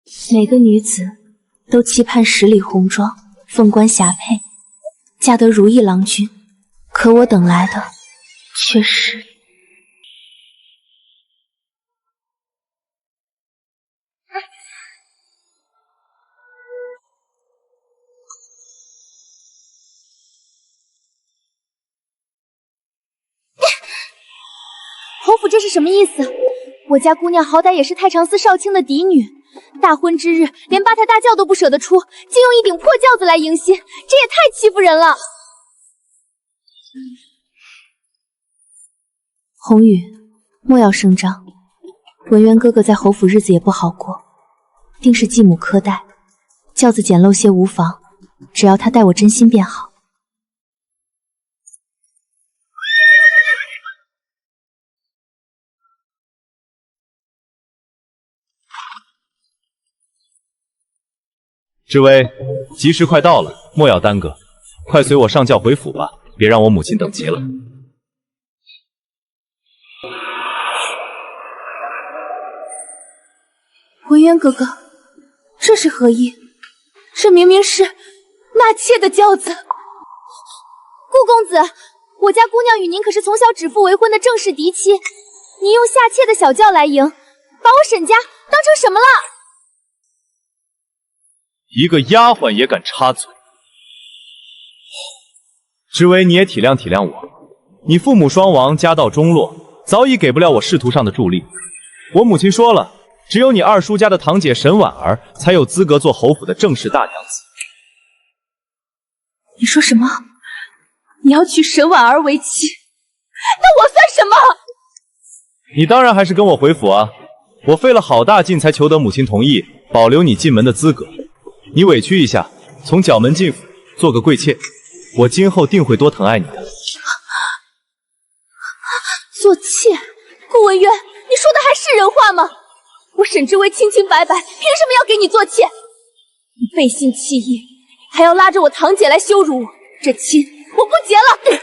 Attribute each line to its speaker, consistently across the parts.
Speaker 1: 每个女子都期盼十里红妆，凤冠霞帔，嫁得如意郎君。可我等来的却是……
Speaker 2: 侯府这是什么意思？我家姑娘好歹也是太常寺少卿的嫡女，大婚之日连八抬大轿都不舍得出，竟用一顶破轿子来迎新，这也太欺负人了。
Speaker 1: 红雨，莫要声张。文渊哥哥在侯府日子也不好过，定是继母苛待，轿子简陋些无妨，只要他待我真心便好。
Speaker 3: 知微，吉时快到了，莫要耽搁，快随我上轿回府吧，别让我母亲等急了。
Speaker 2: 文渊哥哥，这是何意？这明明是纳妾的轿子。顾公子，我家姑娘与您可是从小指腹为婚的正式嫡妻，您用下妾的小轿来迎，把我沈家当成什么了？
Speaker 3: 一个丫鬟也敢插嘴！知微，你也体谅体谅我。你父母双亡，家道中落，早已给不了我仕途上的助力。我母亲说了，只有你二叔家的堂姐沈婉儿才有资格做侯府的正式大娘子。
Speaker 2: 你说什么？你要娶沈婉儿为妻？那我算什么？
Speaker 3: 你当然还是跟我回府啊！我费了好大劲才求得母亲同意，保留你进门的资格。你委屈一下，从角门进府，做个贵妾，我今后定会多疼爱你的。
Speaker 2: 做妾？顾文渊，你说的还是人话吗？我沈知微清清白白，凭什么要给你做妾？你背信弃义，还要拉着我堂姐来羞辱我，这亲我不结了！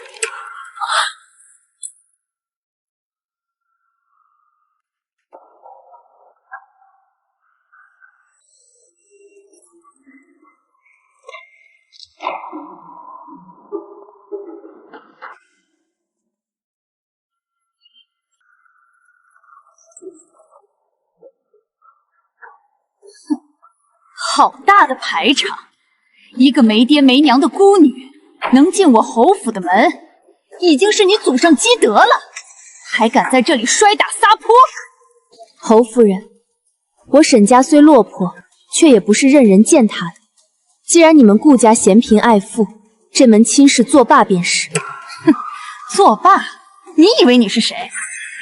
Speaker 4: 好大的排场！一个没爹没娘的孤女，能进我侯府的门，已经是你祖上积德了，还敢在这里摔打撒泼！
Speaker 1: 侯夫人，我沈家虽落魄，却也不是任人践踏的。既然你们顾家嫌贫爱富，这门亲事作罢便是。
Speaker 4: 哼，作罢？你以为你是谁？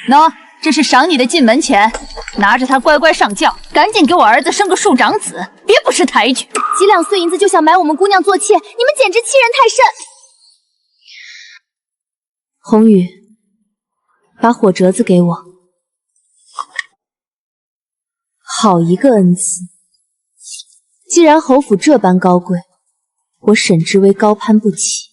Speaker 4: 喏，这是赏你的进门钱，拿着它乖乖上轿，赶紧给我儿子生个庶长子，别不识抬举。
Speaker 2: 几两碎银子就想买我们姑娘做妾，你们简直欺人太甚！
Speaker 1: 红雨，把火折子给我。好一个恩赐！既然侯府这般高贵，我沈知微高攀不起。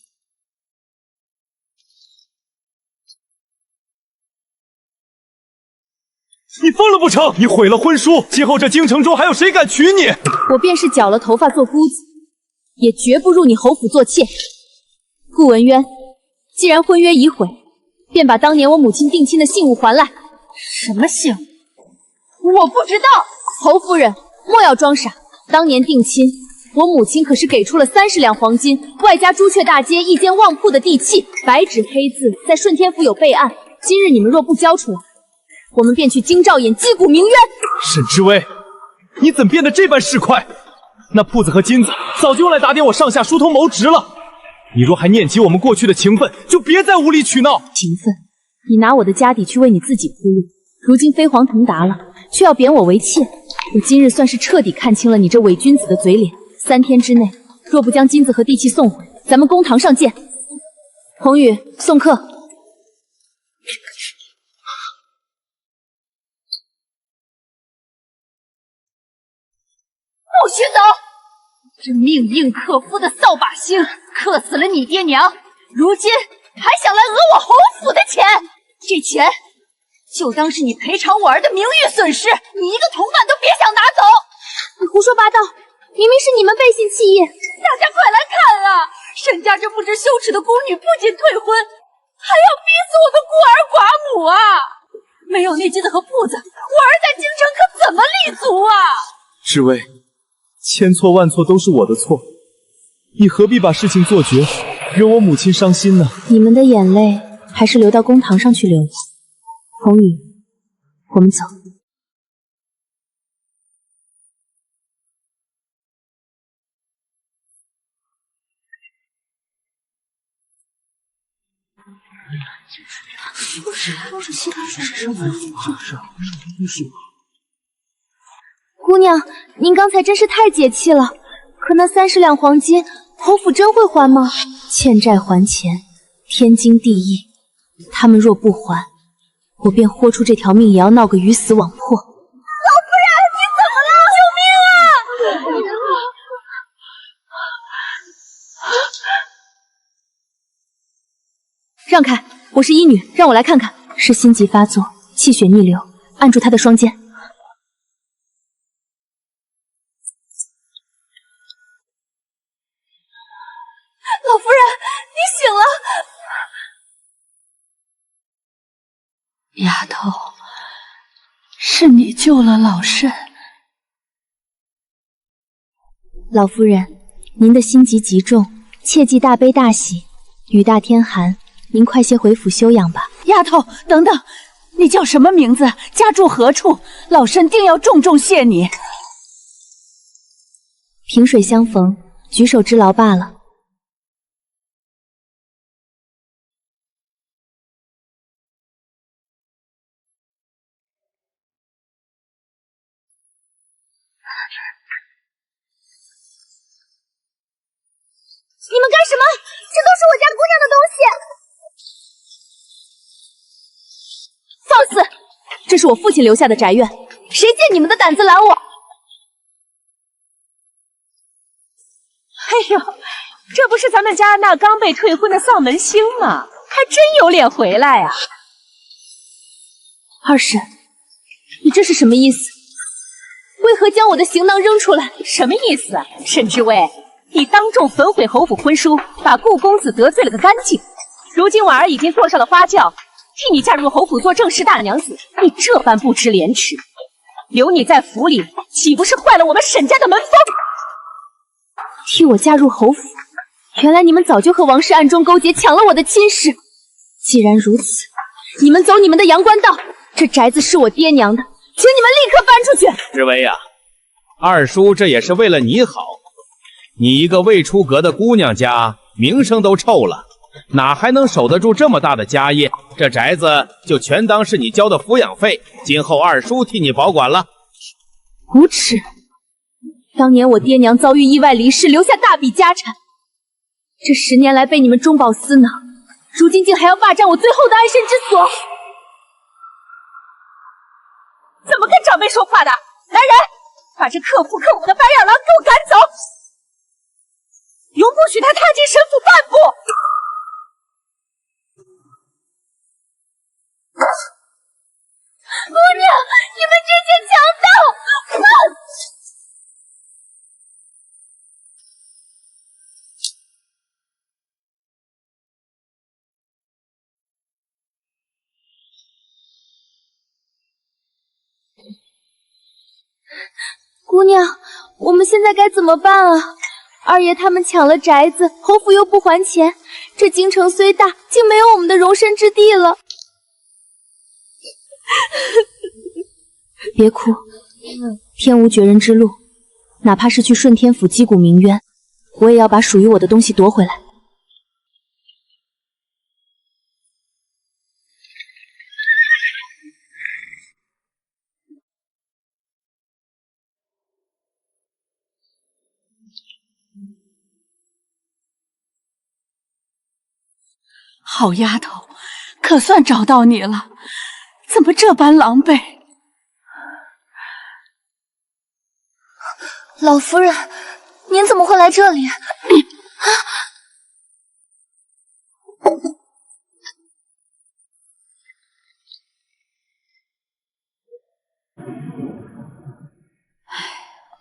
Speaker 3: 你疯了不成？你毁了婚书，今后这京城中还有谁敢娶你？
Speaker 1: 我便是绞了头发做姑子，也绝不入你侯府做妾。顾文渊，既然婚约已毁，便把当年我母亲定亲的信物还来。
Speaker 4: 什么信物？我不知道。
Speaker 1: 侯夫人，莫要装傻。当年定亲，我母亲可是给出了30两黄金，外加朱雀大街一间旺铺的地契，白纸黑字在顺天府有备案。今日你们若不交出来，我们便去京兆尹击鼓鸣冤。
Speaker 3: 沈知微，你怎变得这般市侩？那铺子和金子早就用来打点我上下疏通谋职了。你若还念及我们过去的情分，就别再无理取闹。
Speaker 1: 情分？你拿我的家底去为你自己铺路，如今飞黄腾达了，却要贬我为妾。我今日算是彻底看清了你这伪君子的嘴脸。3天之内，若不将金子和地契送回，咱们公堂上见。红雨，送客。
Speaker 4: 不许走！这命硬克夫的扫把星，克死了你爹娘，如今还想来讹我侯府的钱，这钱就当是你赔偿我儿的名誉损失，你一个同伴都别想拿走！
Speaker 2: 说八道，明明是你们背信弃义！
Speaker 4: 大家快来看啊！沈家这不知羞耻的孤女不仅退婚，还要逼死我的孤儿寡母啊！没有那金子和铺子，我儿在京城可怎么立足啊？
Speaker 3: 侍卫，千错万错都是我的错，你何必把事情做绝，惹我母亲伤心呢？
Speaker 1: 你们的眼泪还是流到公堂上去流吧。红雨，我们走。
Speaker 2: 姑娘，您刚才真是太解气了。可那30两黄金，侯府真会还吗？
Speaker 1: 欠债还钱，天经地义。他们若不还，我便豁出这条命也要闹个鱼死网破。
Speaker 2: 老夫人，你怎么了？救命啊！
Speaker 1: 让开！我是医女，让我来看看。是心急发作，气血逆流，按住她的双肩。
Speaker 2: 老夫人，你醒了。
Speaker 4: 丫头，是你救了老慎。
Speaker 1: 老夫人，您的心急极重，切忌大悲大喜。雨大天寒，您快些回府休养吧。
Speaker 4: 丫头，等等，你叫什么名字？家住何处？老慎定要重重谢你。
Speaker 1: 萍水相逢，举手之劳罢了。
Speaker 2: 你们干什么？这都是我家姑娘的东西。
Speaker 1: 放肆！这是我父亲留下的宅院，谁见你们的胆子拦我？
Speaker 4: 哎呦，这不是咱们家那刚被退婚的丧门星吗？还真有脸回来啊！
Speaker 1: 二婶，你这是什么意思？为何将我的行囊扔出来？
Speaker 4: 什么意思啊？沈知薇，你当众焚毁侯府婚书，把顾公子得罪了个干净。如今婉儿已经坐上了花轿，替你嫁入侯府做正室大娘子，你这般不知廉耻，留你在府里，岂不是坏了我们沈家的门风？
Speaker 1: 替我嫁入侯府，原来你们早就和王氏暗中勾结，抢了我的亲事。既然如此，你们走你们的阳关道，这宅子是我爹娘的，请你们立刻搬出去。
Speaker 5: 知薇呀，二叔这也是为了你好。你一个未出阁的姑娘家，名声都臭了，哪还能守得住这么大的家业？这宅子就全当是你交的抚养费，今后二叔替你保管了。
Speaker 1: 无耻！当年我爹娘遭遇意外离世，留下大笔家产，这10年来被你们中饱私囊，如今竟还要霸占我最后的安身之所。
Speaker 4: 怎么跟长辈说话的？来人，把这克父克母的白眼狼给我赶走！永不许他踏进沈府半步！
Speaker 2: 姑娘，你们这些强盗！姑娘，我们现在该怎么办啊？二爷他们抢了宅子，侯府又不还钱，这京城虽大，竟没有我们的容身之地了。
Speaker 1: 别哭，天无绝人之路，哪怕是去顺天府击鼓鸣冤，我也要把属于我的东西夺回来。
Speaker 4: 好丫头，可算找到你了，怎么这般狼狈？
Speaker 2: 老夫人，您怎么会来这里？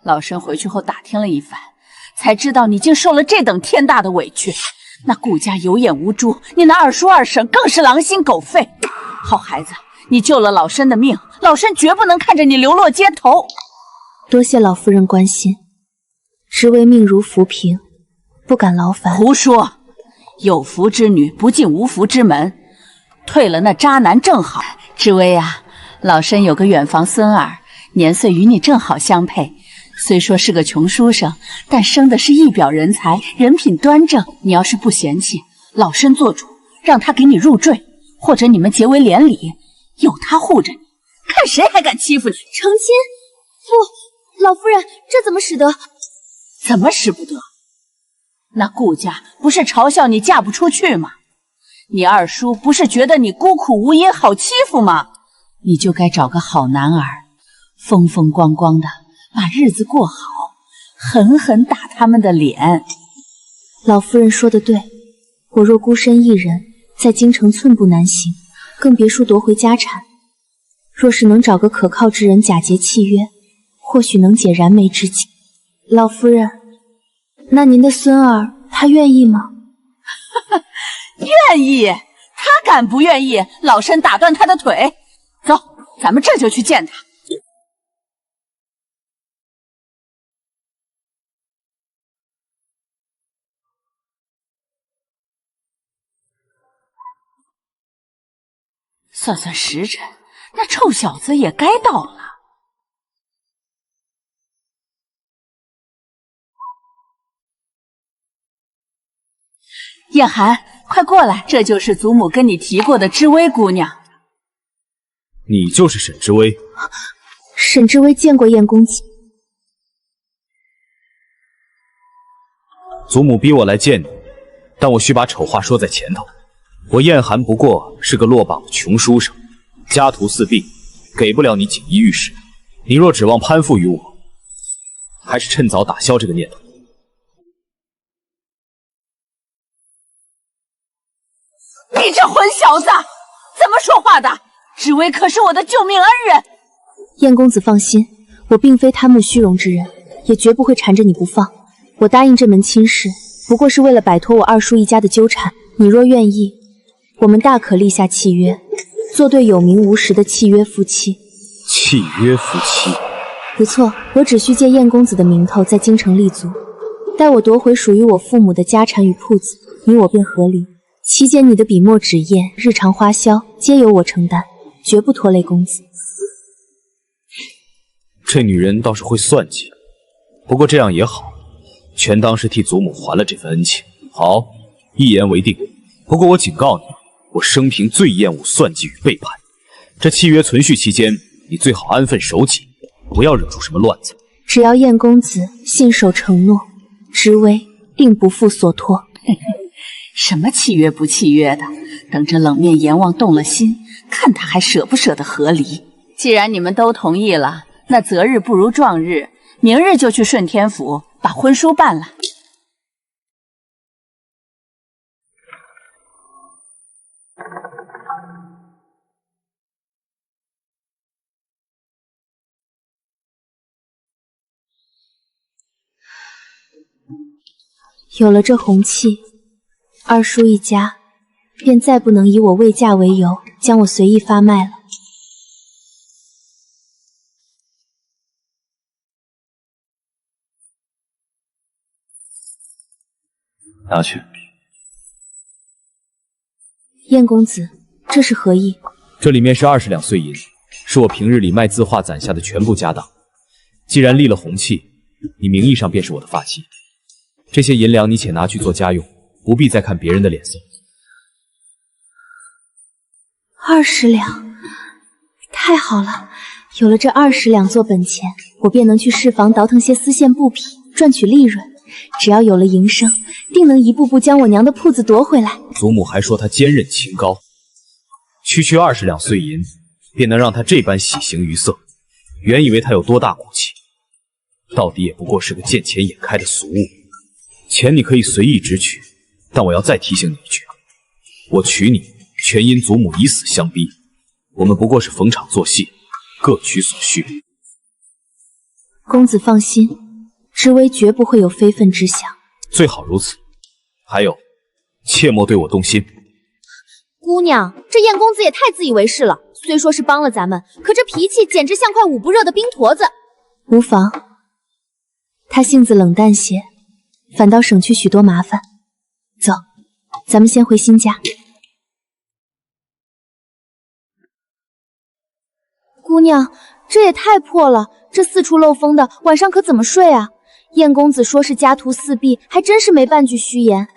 Speaker 4: 老身回去后打听了一番，才知道你竟受了这等天大的委屈。那顾家有眼无珠，你那二叔二婶更是狼心狗肺。好孩子，你救了老身的命，老身绝不能看着你流落街头。
Speaker 1: 多谢老夫人关心，职为命如浮萍，不敢劳烦。
Speaker 4: 胡说！有福之女不进无福之门，退了那渣男正好。知薇啊，老身有个远房孙儿，年岁与你正好相配。虽说是个穷书生，但生的是一表人才，人品端正。你要是不嫌弃，老身做主，让他给你入赘，或者你们结为连理，有他护着你，看谁还敢欺负你。
Speaker 2: 成亲？不，老夫人，这怎么使得？
Speaker 4: 怎么使不得？那顾家不是嘲笑你嫁不出去吗？你二叔不是觉得你孤苦无依好欺负吗？你就该找个好男儿，风风光光的把日子过好，狠狠打他们的脸。
Speaker 1: 老夫人说的对，我若孤身一人，在京城寸步难行，更别说夺回家产。若是能找个可靠之人假结契约，或许能解燃眉之急。老夫人，那您的孙儿他愿意吗？
Speaker 4: 愿意，他敢不愿意？老身打断他的腿。走，咱们这就去见他。算算时辰，那臭小子也该到了。燕寒，快过来，这就是祖母跟你提过的知薇姑娘。
Speaker 3: 你就是沈知薇？
Speaker 1: 沈知薇见过燕公子。
Speaker 3: 祖母逼我来见你，但我需把丑话说在前头。我燕寒不过是个落榜的穷书生，家徒四壁，给不了你锦衣玉食。你若指望攀附于我，还是趁早打消这个念头。
Speaker 4: 你这混小子，怎么说话的？知薇可是我的救命恩人。
Speaker 1: 燕公子放心，我并非贪慕虚荣之人，也绝不会缠着你不放。我答应这门亲事，不过是为了摆脱我二叔一家的纠缠。你若愿意，我们大可立下契约，做对有名无实的契约夫妻。
Speaker 3: 契约夫妻？
Speaker 1: 不错，我只需借燕公子的名头在京城立足，待我夺回属于我父母的家产与铺子，你我便合离。期间你的笔墨纸砚、日常花销皆由我承担，绝不拖累公子。
Speaker 3: 这女人倒是会算计，不过这样也好，全当是替祖母还了这份恩情。好，一言为定。不过我警告你，我生平最厌恶算计与背叛。这契约存续期间，你最好安分守己，不要惹出什么乱子。
Speaker 1: 只要燕公子信守承诺，知薇定不负所托。
Speaker 4: 什么契约不契约的，等着冷面阎王动了心，看他还舍不舍得和离。既然你们都同意了，那择日不如撞日，明日就去顺天府把婚书办了。
Speaker 1: 有了这红气，二叔一家便再不能以我未嫁为由将我随意发卖了。
Speaker 3: 拿去。
Speaker 1: 燕公子，这是何意？
Speaker 3: 这里面是20两碎银，是我平日里卖字画攒下的全部家当。既然立了红契，你名义上便是我的发妻。这些银两你且拿去做家用，不必再看别人的脸色。
Speaker 1: 20两，太好了！有了这20两做本钱，我便能去市房倒腾些丝线布匹，赚取利润。只要有了营生，定能一步步将我娘的铺子夺回来。
Speaker 3: 祖母还说她坚韧清高，区区20两碎银，便能让她这般喜形于色。原以为她有多大骨气，到底也不过是个见钱眼开的俗物。钱你可以随意支取，但我要再提醒你一句，我娶你全因祖母以死相逼，我们不过是逢场作戏，各取所需。
Speaker 1: 公子放心，知微绝不会有非分之想。
Speaker 3: 最好如此。还有，切莫对我动心。
Speaker 2: 姑娘，这燕公子也太自以为是了。虽说是帮了咱们，可这脾气简直像块捂不热的冰坨子。
Speaker 1: 无妨，他性子冷淡些，反倒省去许多麻烦。走，咱们先回新家。
Speaker 2: 姑娘，这也太破了，这四处漏风的，晚上可怎么睡啊？燕公子说是家徒四壁，还真是没半句虚言。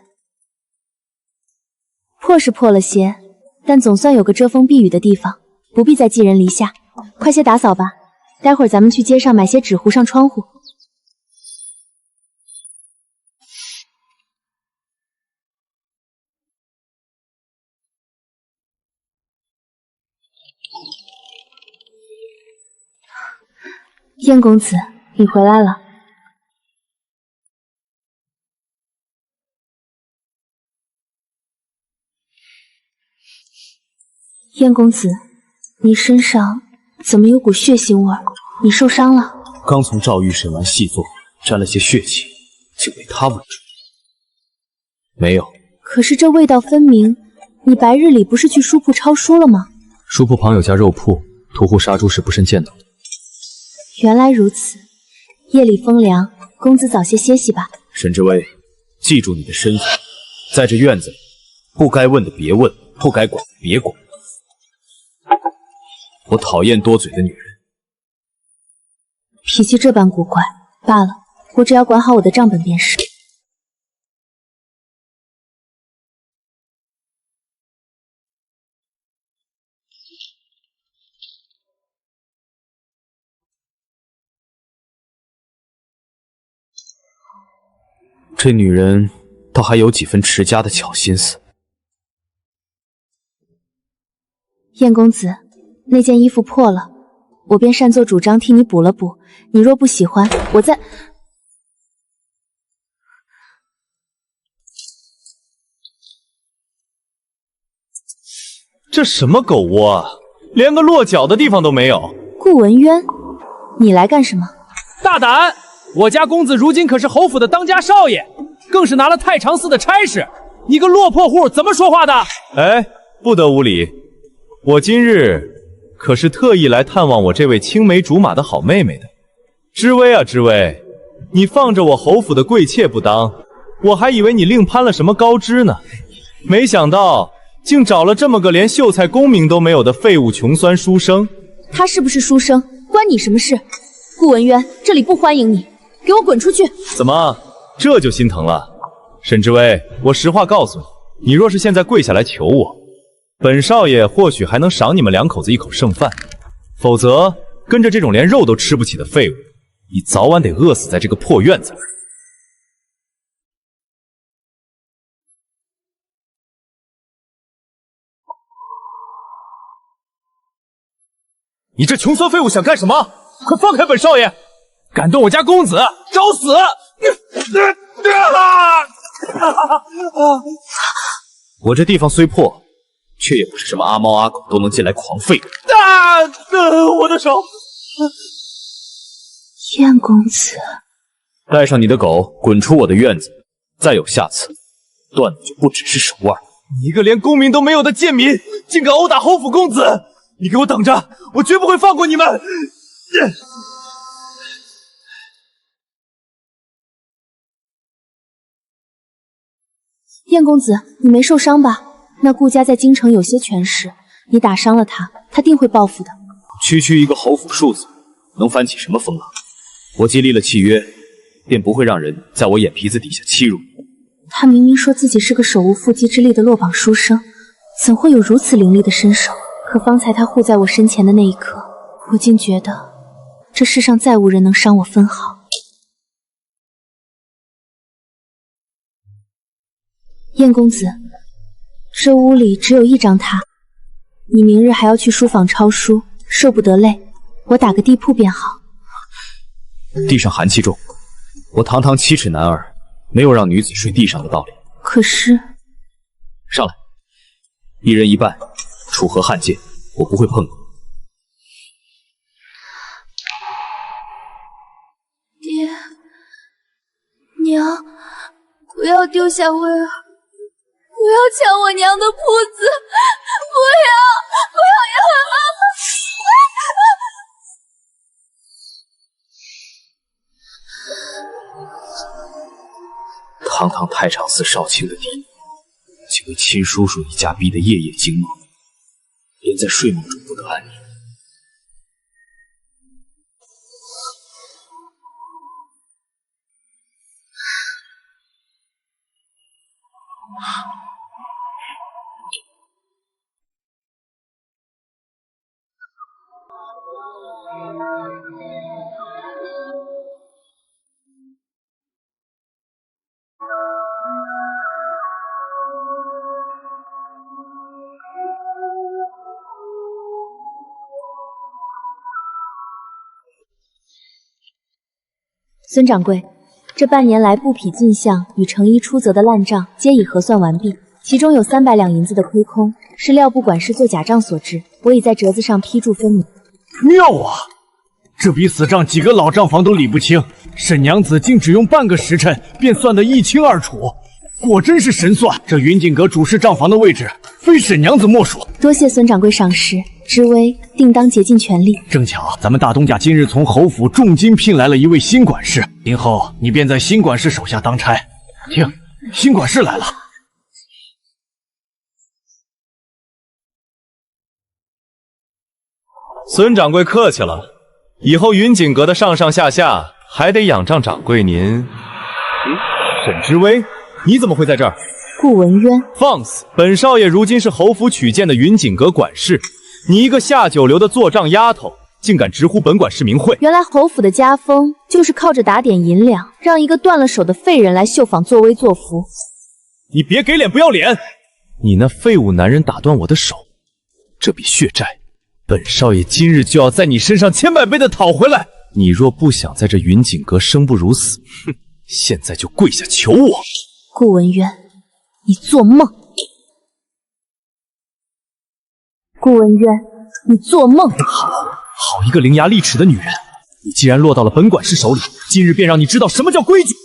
Speaker 1: 破是破了些，但总算有个遮风避雨的地方，不必再寄人篱下。快些打扫吧，待会儿咱们去街上买些纸糊上窗户。燕公子，你回来了。燕公子，你身上怎么有股血腥味？你受伤了？
Speaker 3: 刚从赵玉审完细作，沾了些血气，就被他吻住。没有。
Speaker 1: 可是这味道分明，你白日里不是去书铺抄书了吗？
Speaker 3: 书铺旁有家肉铺，屠户杀猪是不慎见到的。
Speaker 1: 原来如此，夜里风凉，公子早些歇息吧。
Speaker 3: 沈知微，记住你的身份，在这院子里，不该问的别问，不该管的别管。我讨厌多嘴的女人。
Speaker 1: 脾气这般古怪，罢了，我只要管好我的账本便是。
Speaker 3: 这女人倒还有几分持家的巧心思。
Speaker 1: 燕公子，那件衣服破了，我便擅作主张替你补了补。你若不喜欢，我再……
Speaker 3: 这什么狗窝啊，连个落脚的地方都没有。
Speaker 1: 顾文渊，你来干什么？
Speaker 5: 大胆！我家公子如今可是侯府的当家少爷，更是拿了太常寺的差事。你个落魄户，怎么说话的？
Speaker 3: 哎，不得无礼！我今日可是特意来探望我这位青梅竹马的好妹妹的。知微啊，知微，你放着我侯府的贵妾不当，我还以为你另攀了什么高枝呢，没想到竟找了这么个连秀才功名都没有的废物穷酸书生。
Speaker 2: 他是不是书生，关你什么事？顾文渊，这里不欢迎你，给我滚出去！
Speaker 3: 怎么，这就心疼了？沈知微，我实话告诉你，你若是现在跪下来求我，本少爷或许还能赏你们两口子一口剩饭，否则跟着这种连肉都吃不起的废物，你早晚得饿死在这个破院子里。你这穷酸废物想干什么？快放开本少爷！
Speaker 5: 敢动我家公子，找死！
Speaker 3: 我这地方虽破，却也不是什么阿猫阿狗都能进来狂吠的。我的手！
Speaker 1: 燕公子，
Speaker 3: 带上你的狗，滚出我的院子！再有下次，断的就不只是手腕。你一个连功名都没有的贱民，竟敢殴打侯府公子！你给我等着，我绝不会放过你们！
Speaker 1: 燕公子，你没受伤吧？那顾家在京城有些权势，你打伤了他，他定会报复的。
Speaker 3: 区区一个侯府庶子，能翻起什么风浪？我既立了契约，便不会让人在我眼皮子底下欺辱你。
Speaker 1: 他明明说自己是个手无缚鸡之力的落榜书生，怎会有如此凌厉的身手？可方才他护在我身前的那一刻，我竟觉得这世上再无人能伤我分毫。燕公子，这屋里只有一张榻，你明日还要去书房抄书，受不得累，我打个地铺便好。
Speaker 3: 地上寒气重，我堂堂7尺男儿，没有让女子睡地上的道理。
Speaker 1: 可是，
Speaker 3: 上来，一人一半，楚河汉界，我不会碰你。
Speaker 2: 娘，不要丢下薇儿，不要抢我娘的铺子，不要
Speaker 6: 堂堂太常寺少卿的嫡女，竟被亲叔叔一家逼得夜夜惊梦，连在睡梦中不得安宁。
Speaker 1: 孙掌柜，这半年来布匹进项与成衣出则的烂账皆已核算完毕，其中有300两银子的亏空，是廖部管事做假账所致，我已在折子上批注分明。
Speaker 7: 妙啊！这笔死账几个老账房都理不清，沈娘子竟只用半个时辰便算得一清二楚，果真是神算！这云锦阁主事账房的位置，非沈娘子莫属。
Speaker 1: 多谢孙掌柜赏识，知微定当竭尽全力。
Speaker 7: 正巧咱们大东家今日从侯府重金聘来了一位新管事，今后你便在新管事手下当差。听，新管事来了。
Speaker 3: 孙掌柜客气了，以后云锦阁的上上下下还得仰仗掌柜您。沈知微，你怎么会在这儿？
Speaker 1: 顾文渊，
Speaker 3: 放肆！本少爷如今是侯府取荐的云锦阁管事，你一个下九流的做账丫头，竟敢直呼本管事名讳！
Speaker 1: 原来侯府的家风就是靠着打点银两，让一个断了手的废人来绣坊作威作福。
Speaker 3: 你别给脸不要脸！你那废物男人打断我的手，这笔血债，本少爷今日就要在你身上千百倍的讨回来！你若不想在这云锦阁生不如死，哼，现在就跪下求我！
Speaker 1: 顾文渊，你做梦！顾文渊，你做梦！
Speaker 3: 好一个伶牙俐齿的女人！你既然落到了本管事手里，今日便让你知道什么叫规矩！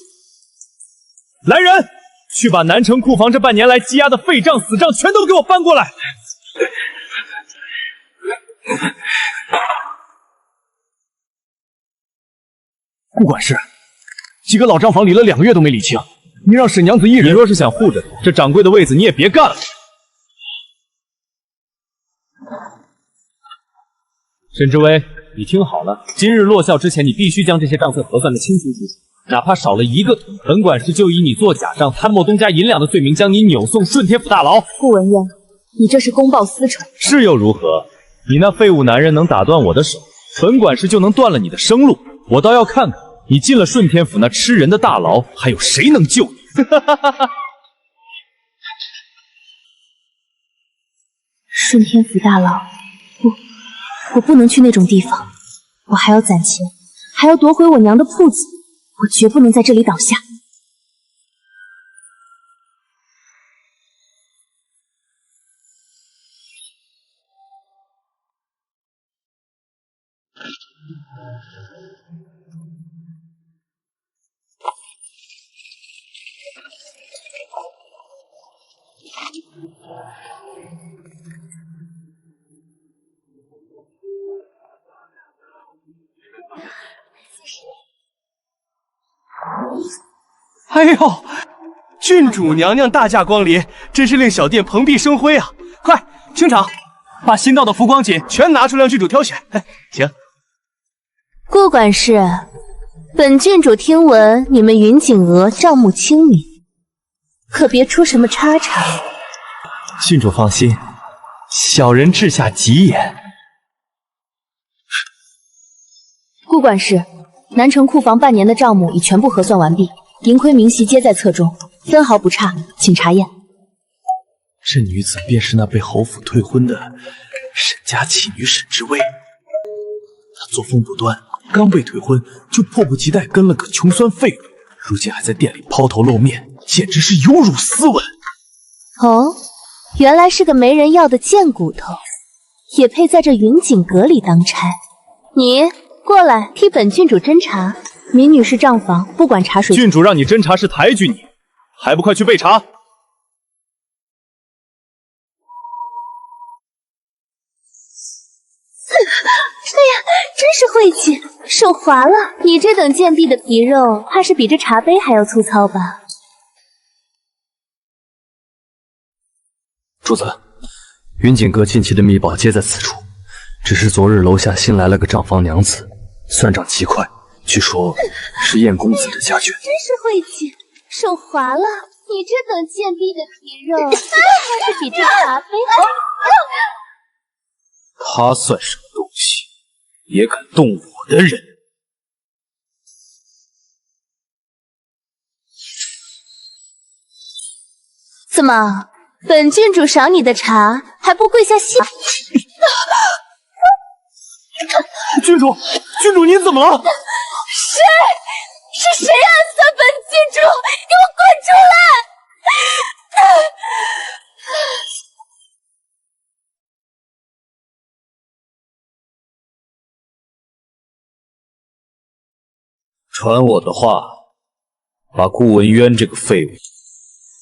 Speaker 3: 来人，去把南城库房这半年来积压的废账死账全都给我搬过来！
Speaker 7: 顾管事，几个老账房理了2个月都没理清，你让沈娘子一人……
Speaker 3: 你若是想护着她，这掌柜的位子你也别干了。沈知微，你听好了，今日落校之前，你必须将这些账册核算得清清楚楚，哪怕少了一个土，本管事就以你做假账、贪墨东家银两的罪名，将你扭送顺天府大牢。
Speaker 1: 顾文渊，你这是公报私仇。
Speaker 3: 是又如何？你那废物男人能打断我的手，本管事就能断了你的生路。我倒要看看，你进了顺天府那吃人的大牢，还有谁能救你？
Speaker 1: 顺天府大牢，不，我不能去那种地方。我还要攒钱，还要夺回我娘的铺子，我绝不能在这里倒下。
Speaker 8: 哎呦，郡主娘娘大驾光临，真是令小店蓬荜生辉啊！快，清场，把新到的浮光锦全拿出让郡主挑选。请。
Speaker 2: 顾管事，本郡主听闻你们云锦阁账目清明，可别出什么差错。
Speaker 3: 郡主放心，小人治下吉言。
Speaker 1: 顾管事，南城库房半年的账目已全部核算完毕，盈亏明细皆在册中，分毫不差，请查验。
Speaker 3: 这女子便是那被侯府退婚的沈家弃女沈知微。她作风不端，刚被退婚就迫不及待跟了个穷酸废物，如今还在店里抛头露面，简直是有辱斯文。
Speaker 2: 哦，原来是个没人要的贱骨头，也配在这云锦阁里当差。你过来替本郡主侦查。
Speaker 1: 闵女士账房不管茶水。
Speaker 3: 郡主让你侦查是抬举你，还不快去备茶！
Speaker 2: 哎呀，真是晦气，手滑了。你这等贱婢的皮肉，怕是比这茶杯还要粗糙吧？
Speaker 6: 主子，云锦阁近期的秘宝皆在此处，只是昨日楼下新来了个账房娘子，算账极快，据说是燕公子的家眷。
Speaker 2: 真是晦气，手滑了。你这等贱婢的皮肉，怕是比这茶杯还……
Speaker 6: 他算什么东西，也敢动我的人？
Speaker 2: 怎么，本郡主赏你的茶还不跪下谢？
Speaker 8: 郡主，郡主您怎么了？
Speaker 2: 谁？是谁暗算本郡主？给我滚出来！
Speaker 6: 传我的话，把顾文渊这个废物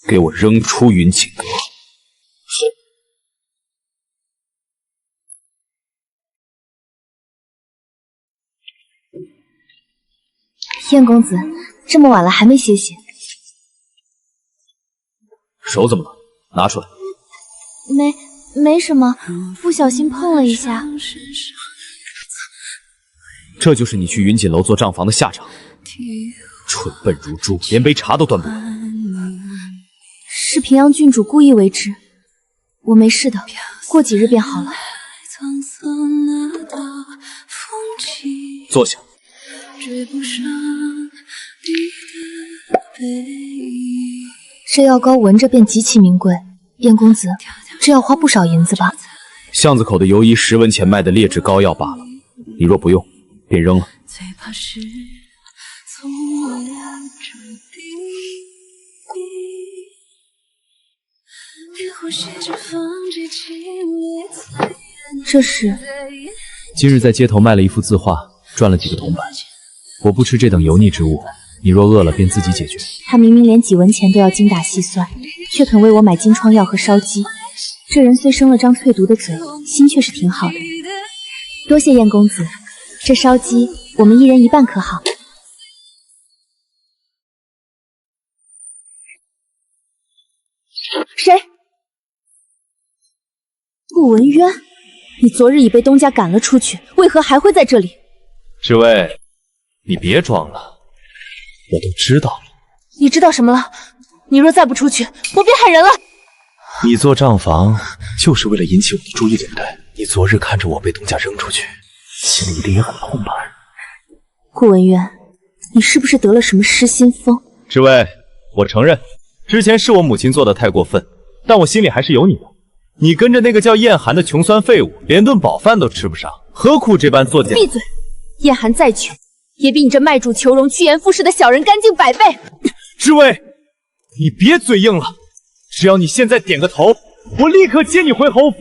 Speaker 6: 给我扔出云锦阁。
Speaker 1: 燕公子，这么晚了还没歇歇？
Speaker 6: 手怎么了？拿出来。
Speaker 1: 没什么，不小心碰了一下。
Speaker 6: 这就是你去云锦楼做账房的下场，蠢笨如猪，连杯茶都端不稳。
Speaker 1: 是平阳郡主故意为之，我没事的，过几日便好了。
Speaker 6: 坐下。
Speaker 1: 这药膏闻着便极其名贵，燕公子，这要花不少银子吧？
Speaker 6: 巷子口的游医10文钱卖的劣质膏药罢了，你若不用，便扔了。
Speaker 1: 这是
Speaker 6: 今日在街头卖了一幅字画，赚了几个铜板。我不吃这等油腻之物，你若饿了便自己解决。
Speaker 1: 他明明连几文钱都要精打细算，却肯为我买金疮药和烧鸡。这人虽生了张淬毒的嘴，心却是挺好的。多谢燕公子，这烧鸡我们一人一半可好？谁？顾文渊，你昨日已被东家赶了出去，为何还会在这里？
Speaker 3: 侍卫，你别装了，我都知道了。
Speaker 1: 你知道什么了？你若再不出去，我便喊人了。
Speaker 3: 你做账房就是为了引起我的注意，对不对？你昨日看着我被东家扔出去，心里一定也很痛吧？
Speaker 1: 顾文渊，你是不是得了什么失心疯？
Speaker 3: 侍卫，我承认，之前是我母亲做的太过分，但我心里还是有你的。你跟着那个叫燕寒的穷酸废物，连顿饱饭都吃不上，何苦这般作践？
Speaker 1: 闭嘴！燕寒再穷，也比你这卖主求荣、趋炎附势的小人干净100倍。
Speaker 3: 侍卫，你别嘴硬了，只要你现在点个头，我立刻接你回侯府，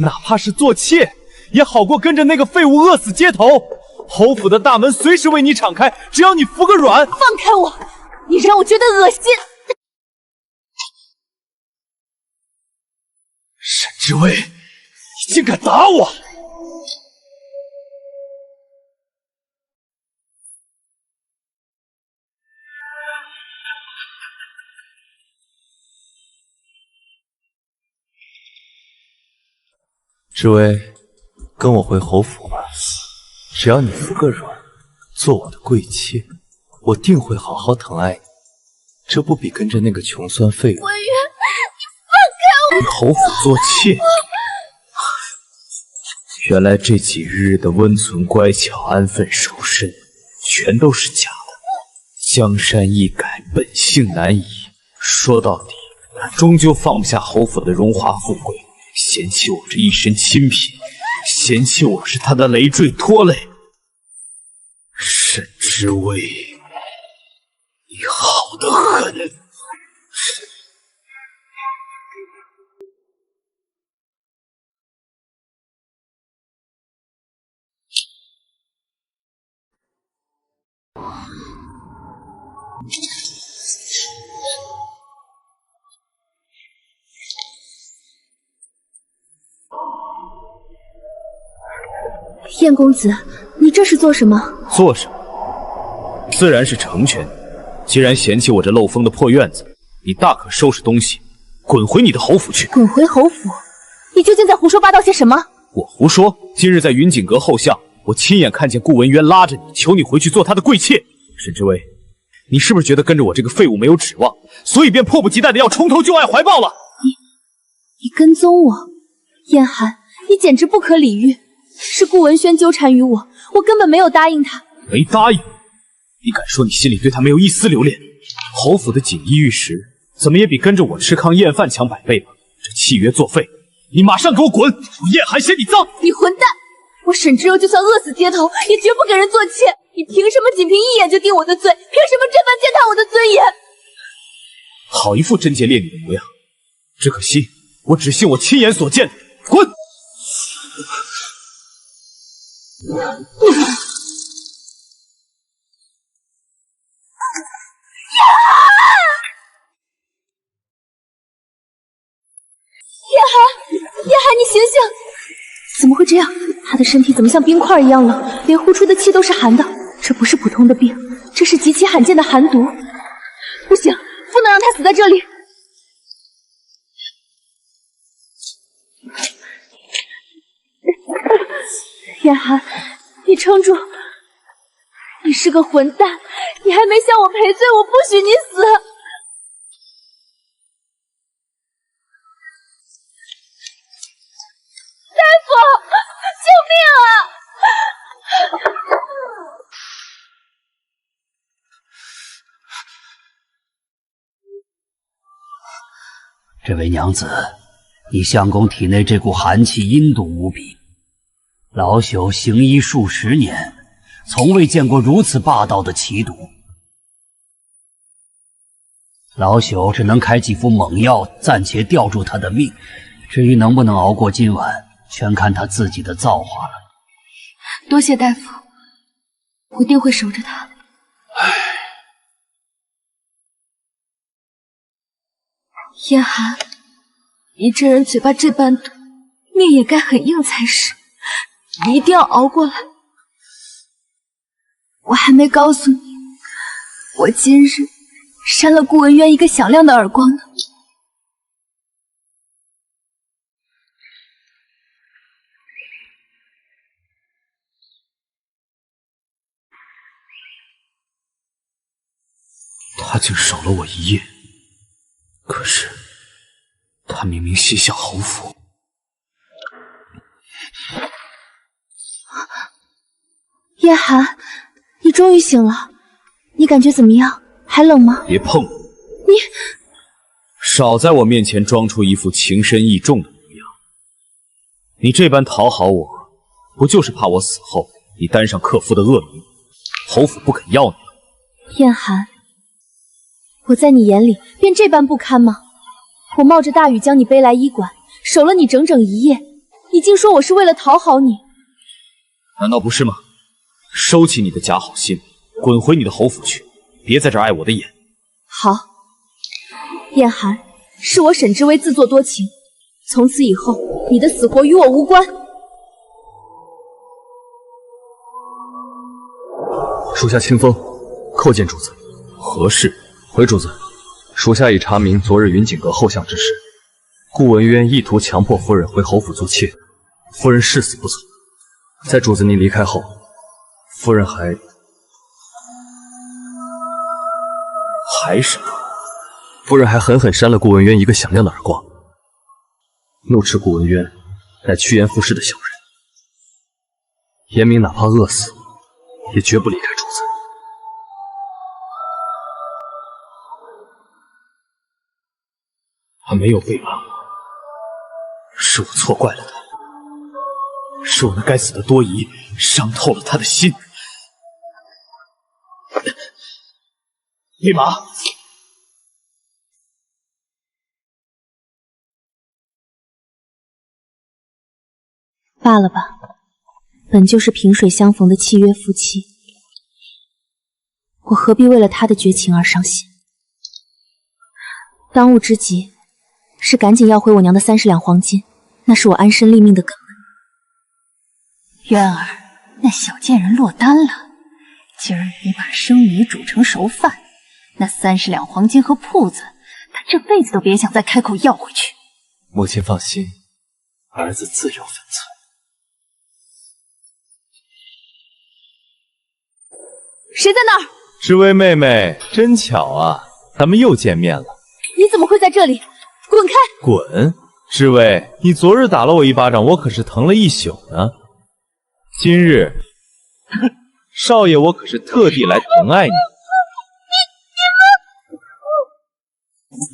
Speaker 3: 哪怕是做妾，也好过跟着那个废物饿死街头。侯府的大门随时为你敞开，只要你服个软。
Speaker 1: 放开我！你让我觉得恶心。
Speaker 3: 沈知薇，你竟敢打我！知薇，跟我回侯府吧。只要你服个软，做我的贵妾，我定会好好疼爱你。这不比跟着那个穷酸废物
Speaker 2: 文渊，你放开我！
Speaker 6: 与侯府做妾？原来这几日的温存乖巧、安分守身，全都是假的。江山易改，本性难移。说到底，终究放不下侯府的荣华富贵，嫌弃我这一身清贫，嫌弃我是他的累赘拖累。沈知薇，你好得很。
Speaker 2: 燕公子，你这是做什么？
Speaker 6: 做什么？自然是成全你。既然嫌弃我这漏风的破院子，你大可收拾东西，滚回你的侯府去。
Speaker 2: 滚回侯府？你究竟在胡说八道些什么？
Speaker 6: 我胡说。今日在云锦阁后巷，我亲眼看见顾文渊拉着你，求你回去做他的贵妾。沈之薇，你是不是觉得跟着我这个废物没有指望，所以便迫不及待的要重投旧爱怀抱了？
Speaker 2: 你跟踪我，燕寒，你简直不可理喻。是顾文轩纠缠于我，我根本没有答应他。
Speaker 6: 没答应？你敢说你心里对他没有一丝留恋？侯府的锦衣玉食，怎么也比跟着我吃糠咽饭强100倍吧？这契约作废，你马上给我滚！我燕寒嫌你脏！
Speaker 2: 你混蛋！我沈之悠就算饿死街头，也绝不给人做妾。你凭什么仅凭一眼就定我的罪？凭什么这般践踏我的尊严？
Speaker 6: 好一副贞洁烈女的模样，只可惜我只信我亲眼所见。滚！
Speaker 2: 叶寒，你醒醒！怎么会这样？他的身体怎么像冰块一样冷，连呼出的气都是寒的？这不是普通的病，这是极其罕见的寒毒。不行，不能让他死在这里。叶寒，你撑住！你是个混蛋，你还没向我赔罪，我不许你死！大夫，救命啊！
Speaker 9: 这位娘子，你相公体内这股寒气阴毒无比，老朽行医数10年，从未见过如此霸道的奇毒。老朽只能开几副猛药，暂且吊住他的命，至于能不能熬过今晚，全看他自己的造化了。
Speaker 2: 多谢大夫，我定会守着他。燕寒，你这人嘴巴这般毒，命也该很硬才是。你一定要熬过来。我还没告诉你，我今日扇了顾文渊一个响亮的耳光呢。
Speaker 6: 他竟守了我一夜，可是他明明西向侯府。
Speaker 2: 叶寒，你终于醒了，你感觉怎么样？还冷吗？
Speaker 6: 别碰我！
Speaker 2: 你
Speaker 6: 少在我面前装出一副情深意重的模样。你这般讨好我，不就是怕我死后你担上克夫的恶名，侯府不肯要你了？
Speaker 2: 燕寒，我在你眼里便这般不堪吗？我冒着大雨将你背来医馆，守了你整整1夜，你竟说我是为了讨好你？
Speaker 6: 难道不是吗？收起你的假好心，滚回你的侯府去，别在这儿碍我的眼。
Speaker 2: 好，燕寒，是我沈之薇自作多情，从此以后，你的死活与我无关。
Speaker 8: 属下清风，叩见主子。
Speaker 6: 何事？
Speaker 8: 回主子，属下已查明昨日云锦阁后巷之事。顾文渊意图强迫夫人回侯府做妾，夫人誓死不从。在主子您离开后，夫人还
Speaker 6: 什么？
Speaker 8: 夫人还狠狠扇了顾文渊一个响亮的耳光，怒斥顾文渊乃趋炎附势的小人，言明哪怕饿死，也绝不离开主子。
Speaker 6: 他没有背叛我，是我错怪了他，是我那该死的多疑伤透了他的心。立马！
Speaker 2: 罢了吧，本就是萍水相逢的契约夫妻，
Speaker 1: 我何必为了他的绝情而伤心？当务之急是赶紧要回我娘的30两黄金，那是我安身立命的根本。
Speaker 4: 渊儿，那小贱人落单了。今儿你把生米煮成熟饭，那30两黄金和铺子，她这辈子都别想再开口要回去。
Speaker 3: 母亲放心，儿子自有分寸。
Speaker 1: 谁在那儿？
Speaker 3: 知薇妹妹，真巧啊，咱们又见面了。
Speaker 1: 你怎么会在这里？滚开！
Speaker 3: 滚！知薇，你昨日打了我一巴掌，我可是疼了一宿呢。今日，少爷我可是特地来疼爱你。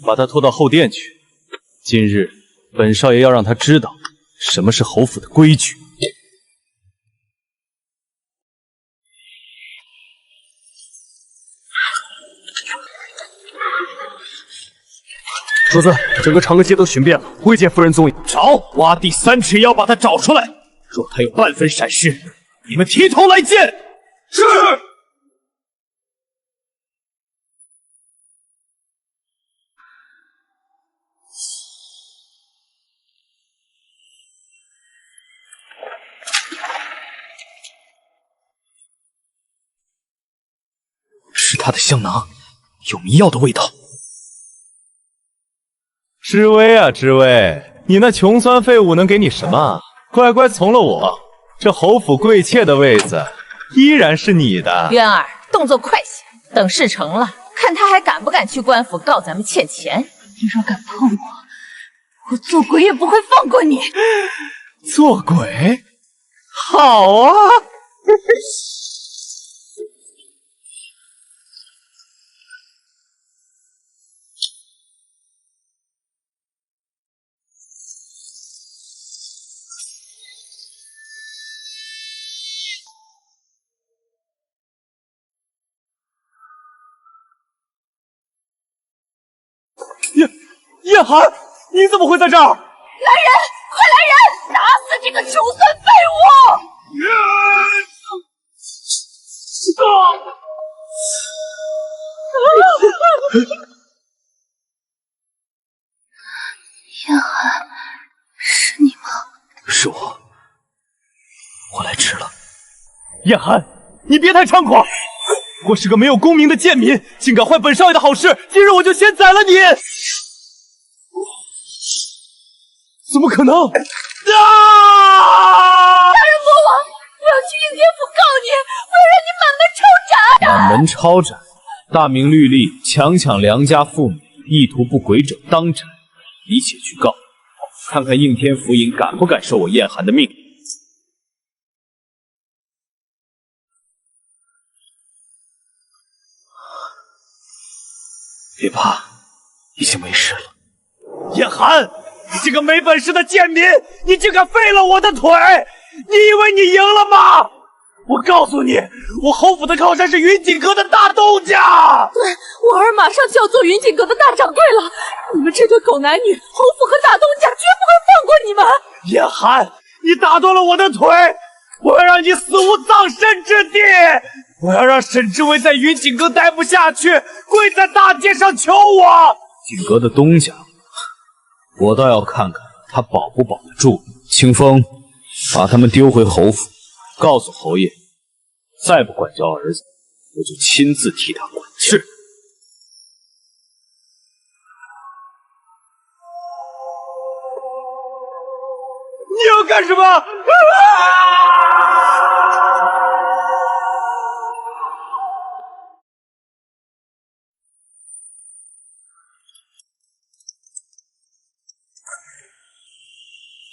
Speaker 3: 把他拖到后殿去。今日，本少爷要让他知道什么是侯府的规矩。
Speaker 8: 主子，整个长乐街都寻遍了，未见夫人踪影。找，挖地3尺也要把她找出来。若她有半分闪失，你们提头来见。是。是她的香囊，有迷药的味道。
Speaker 3: 知薇啊，知薇，你那穷酸废物能给你什么？乖乖从了我，这侯府贵妾的位子依然是你的。
Speaker 4: 渊儿，动作快些，等事成了，看他还敢不敢去官府告咱们欠钱。你若敢碰我，我做鬼也不会放过你。
Speaker 3: 做鬼？好啊！叶寒，你怎么会在这儿？来人，快
Speaker 4: 来人，打死这个穷酸废物！
Speaker 1: 叶寒，是你吗？
Speaker 8: 是我，我来迟了。
Speaker 3: 叶寒，你别太猖狂！我是个没有功名的贱民，竟敢坏本少爷的好事，今日我就先宰了你！怎么可能？大人
Speaker 4: 国王，我要去应天府告你，我要让你满门抄斩！
Speaker 6: 满门抄斩，大明律例，强抢良家妇女，意图不轨者当斩，一且去告，看看应天府尹敢不敢受我燕寒的命令。别怕，已经没事了。
Speaker 3: 燕寒，你这个没本事的贱民，你竟敢废了我的腿！你以为你赢了吗？我告诉你，我侯府的靠山是云锦阁的大东家。
Speaker 4: 对，我儿马上就要做云锦阁的大掌柜了。你们这对狗男女，侯府和大东家绝不会放过你们。
Speaker 3: 燕寒，你打断了我的腿，我要让你死无葬身之地！我要让沈知薇在云锦阁待不下去，跪在大街上求我。
Speaker 6: 锦阁的东家，我倒要看看他保不保得住。清风，把他们丢回侯府，告诉侯爷，再不管教儿子，我就亲自替他管事。
Speaker 3: 你要干什么？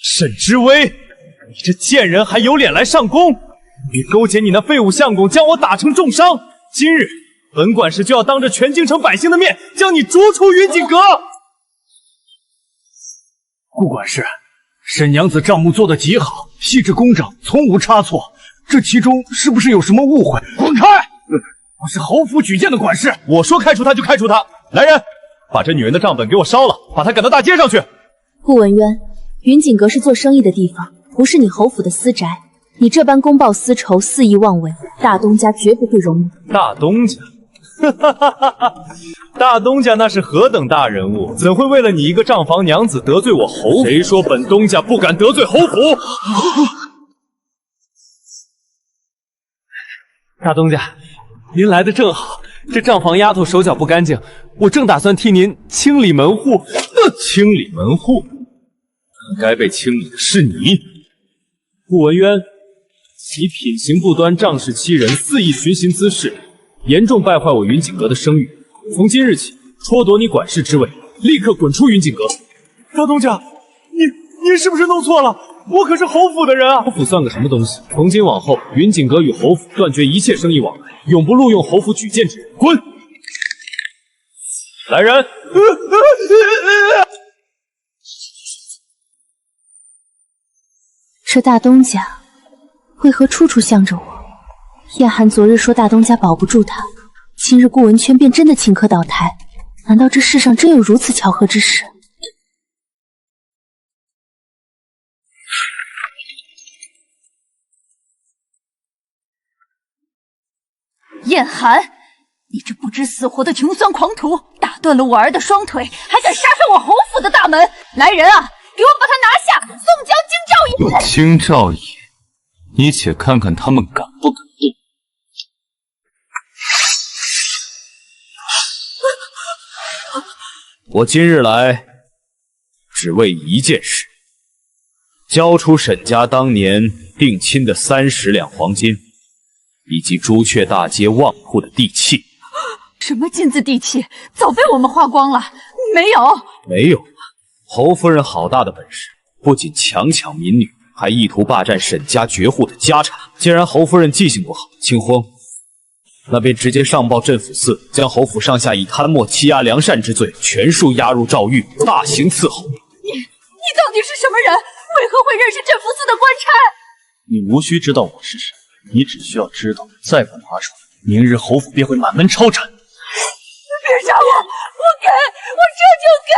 Speaker 3: 沈知薇，你这贱人还有脸来上宫！你勾结你那废物相公，将我打成重伤。今日本管事就要当着全京城百姓的面，将你逐出云锦阁。
Speaker 7: 顾管事，沈娘子账目做得极好，细致工整，从无差错。这其中是不是有什么误会？滚开！我是侯府举荐的管事，
Speaker 3: 我说开除他就开除他。来人，把这女人的账本给我烧了，把她赶到大街上去。
Speaker 1: 顾文渊，云锦阁是做生意的地方，不是你侯府的私宅。你这般公报私仇，肆意妄为，大东家绝不会容你。
Speaker 3: 大东家，大东家那是何等大人物，怎会为了你一个账房娘子得罪我侯府？谁说本东家不敢得罪侯府？
Speaker 10: 大东家，您来的正好，这账房丫头手脚不干净，我正打算替您清理门户。
Speaker 3: 清理门户，该被清理的是你，
Speaker 10: 顾文渊，其品行不端，仗势欺人，肆意寻衅滋事，严重败坏我云锦阁的声誉。从今日起，褫夺你管事之位，立刻滚出云锦阁！
Speaker 3: 大东家，你是不是弄错了？我可是侯府的人啊！
Speaker 10: 侯府算个什么东西？从今往后，云锦阁与侯府断绝一切生意往来，永不录用侯府举荐之人。滚！
Speaker 3: 来人！
Speaker 1: 这大东家为何处处向着我？燕寒昨日说大东家保不住他，今日顾文轩便真的顷刻倒台，难道这世上真有如此巧合之事？
Speaker 2: 燕寒，你这不知死活的穷酸狂徒，打断了我儿的双腿，还敢杀上我侯府的大门！来人啊，给我把他拿下，送交京兆尹！
Speaker 8: 京兆尹，你且看看他们敢不敢动！
Speaker 6: 我今日来，只为一件事：交出沈家当年定亲的30两黄金，以及朱雀大街旺铺的地契。
Speaker 2: 什么金子地契，早被我们花光了。没有，
Speaker 6: 没有。侯夫人好大的本事，不仅强抢民女，还意图霸占沈家绝户的家产。既然侯夫人记性不好，清荒，那便直接上报镇抚司，将侯府上下以贪墨欺压良善之罪全数押入诏狱，大刑伺候。
Speaker 2: 你到底是什么人？为何会认识镇抚司的官差？
Speaker 7: 你无需知道我是谁，你只需要知道，再不拿出来，明日侯府便会满门抄斩。
Speaker 2: 别杀我！我给，我这就给。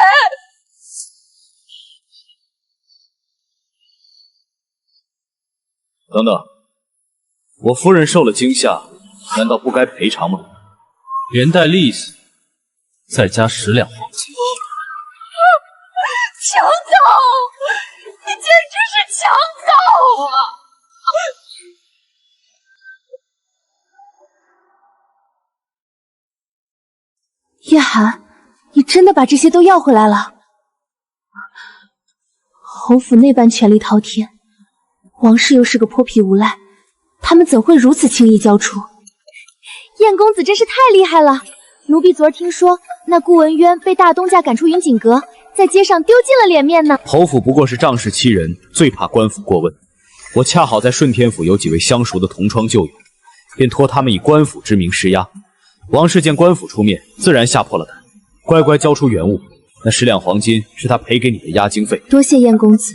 Speaker 6: 等等，我夫人受了惊吓，难道不该赔偿吗？
Speaker 8: 连带利息，再加10两黄金。
Speaker 2: 强盗！你简直是强盗啊！
Speaker 1: 叶寒，你真的把这些都要回来了？侯府那般权力滔天，王氏又是个泼皮无赖，他们怎会如此轻易交出？
Speaker 2: 燕公子真是太厉害了！奴婢昨儿听说，那顾文渊被大东家赶出云锦阁，在街上丢尽了脸面呢。
Speaker 6: 侯府不过是仗势欺人，最怕官府过问。我恰好在顺天府有几位相熟的同窗旧友，便托他们以官府之名施压。王氏见官府出面，自然吓破了胆，乖乖交出原物。那10两黄金是他赔给你的押金费。
Speaker 1: 多谢燕公子，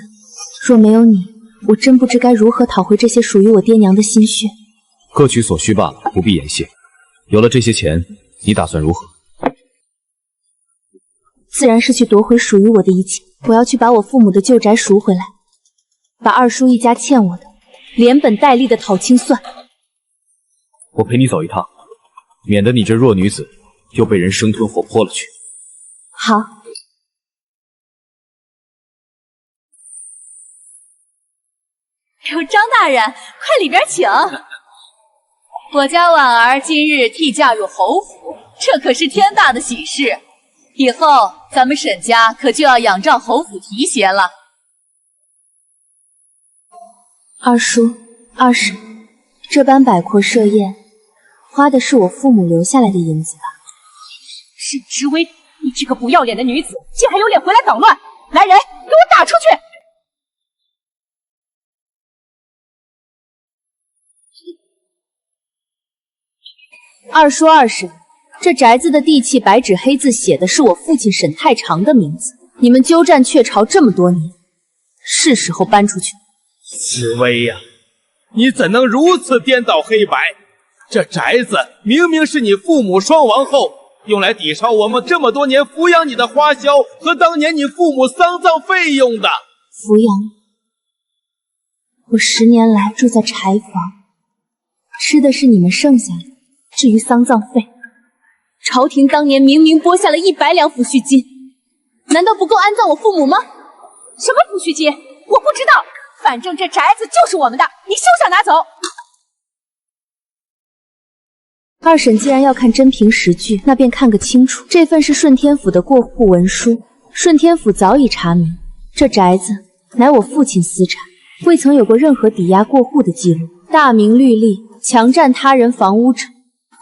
Speaker 1: 若没有你，我真不知该如何讨回这些属于我爹娘的心血。
Speaker 6: 各取所需罢了，不必言谢。有了这些钱，你打算如何？
Speaker 1: 自然是去夺回属于我的一切。我要去把我父母的旧宅赎回来，把二叔一家欠我的连本带利的讨清算。
Speaker 6: 我陪你走一趟，免得你这弱女子又被人生吞活剥了去。
Speaker 1: 好。
Speaker 2: 有张大人，快里边请。我家婉儿今日替嫁入侯府，这可是天大的喜事。以后咱们沈家可就要仰仗侯府提携了。
Speaker 1: 二叔、二婶，这般摆阔设宴，花的是我父母留下来的银子吧？
Speaker 4: 沈之薇，你这个不要脸的女子，竟还有脸回来捣乱！来人，给我打出去！
Speaker 1: 二叔、二婶，这宅子的地契白纸黑字写的是我父亲沈太长的名字。你们鸠占鹊巢这么多年，是时候搬出去了。
Speaker 5: 紫薇呀，你怎能如此颠倒黑白？这宅子明明是你父母双亡后用来抵偿我们这么多年抚养你的花销和当年你父母丧葬费用的。
Speaker 1: 抚养我10年来住在柴房，吃的是你们剩下的。至于丧葬费，朝廷当年明明拨下了100两抚恤金，难道不够安葬我父母吗？
Speaker 4: 什么抚恤金？我不知道，反正这宅子就是我们的，你休想拿走。
Speaker 1: 二审既然要看真凭实据，那便看个清楚。这份是顺天府的过户文书，顺天府早已查明，这宅子乃我父亲私产，未曾有过任何抵押过户的记录。大明律例，强占他人房屋者，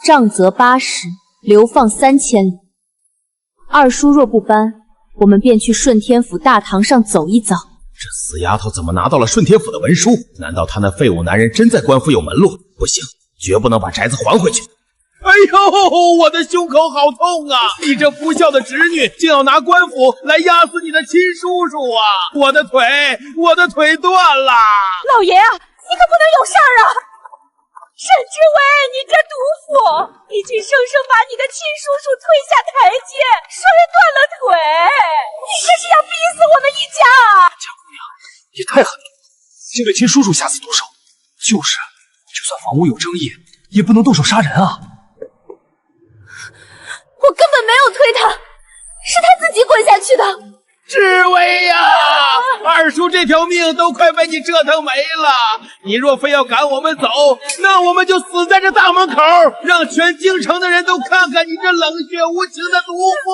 Speaker 1: 杖责80，流放3000里。二叔若不搬，我们便去顺天府大堂上走一遭。
Speaker 5: 这死丫头怎么拿到了顺天府的文书？难道她那废物男人真在官府有门路？不行，绝不能把宅子还回去。哎呦，我的胸口好痛啊！你这不孝的侄女，竟要拿官府来压死你的亲叔叔啊！我的腿断了！
Speaker 4: 老爷啊，你可不能有事儿啊！沈知薇，你这毒妇，已经生生把你的亲叔叔推下台阶，摔断了腿，你这是要逼死我们一家啊！
Speaker 8: 贾姑娘也太狠毒，竟对亲叔叔下此毒手。就是，就算房屋有争议，也不能动手杀人啊！
Speaker 2: 我根本没有推他，是他自己滚下去的。
Speaker 5: 知薇呀，二叔这条命都快被你折腾没了。你若非要赶我们走，那我们就死在这大门口，让全京城的人都看看你这冷血无情的毒妇。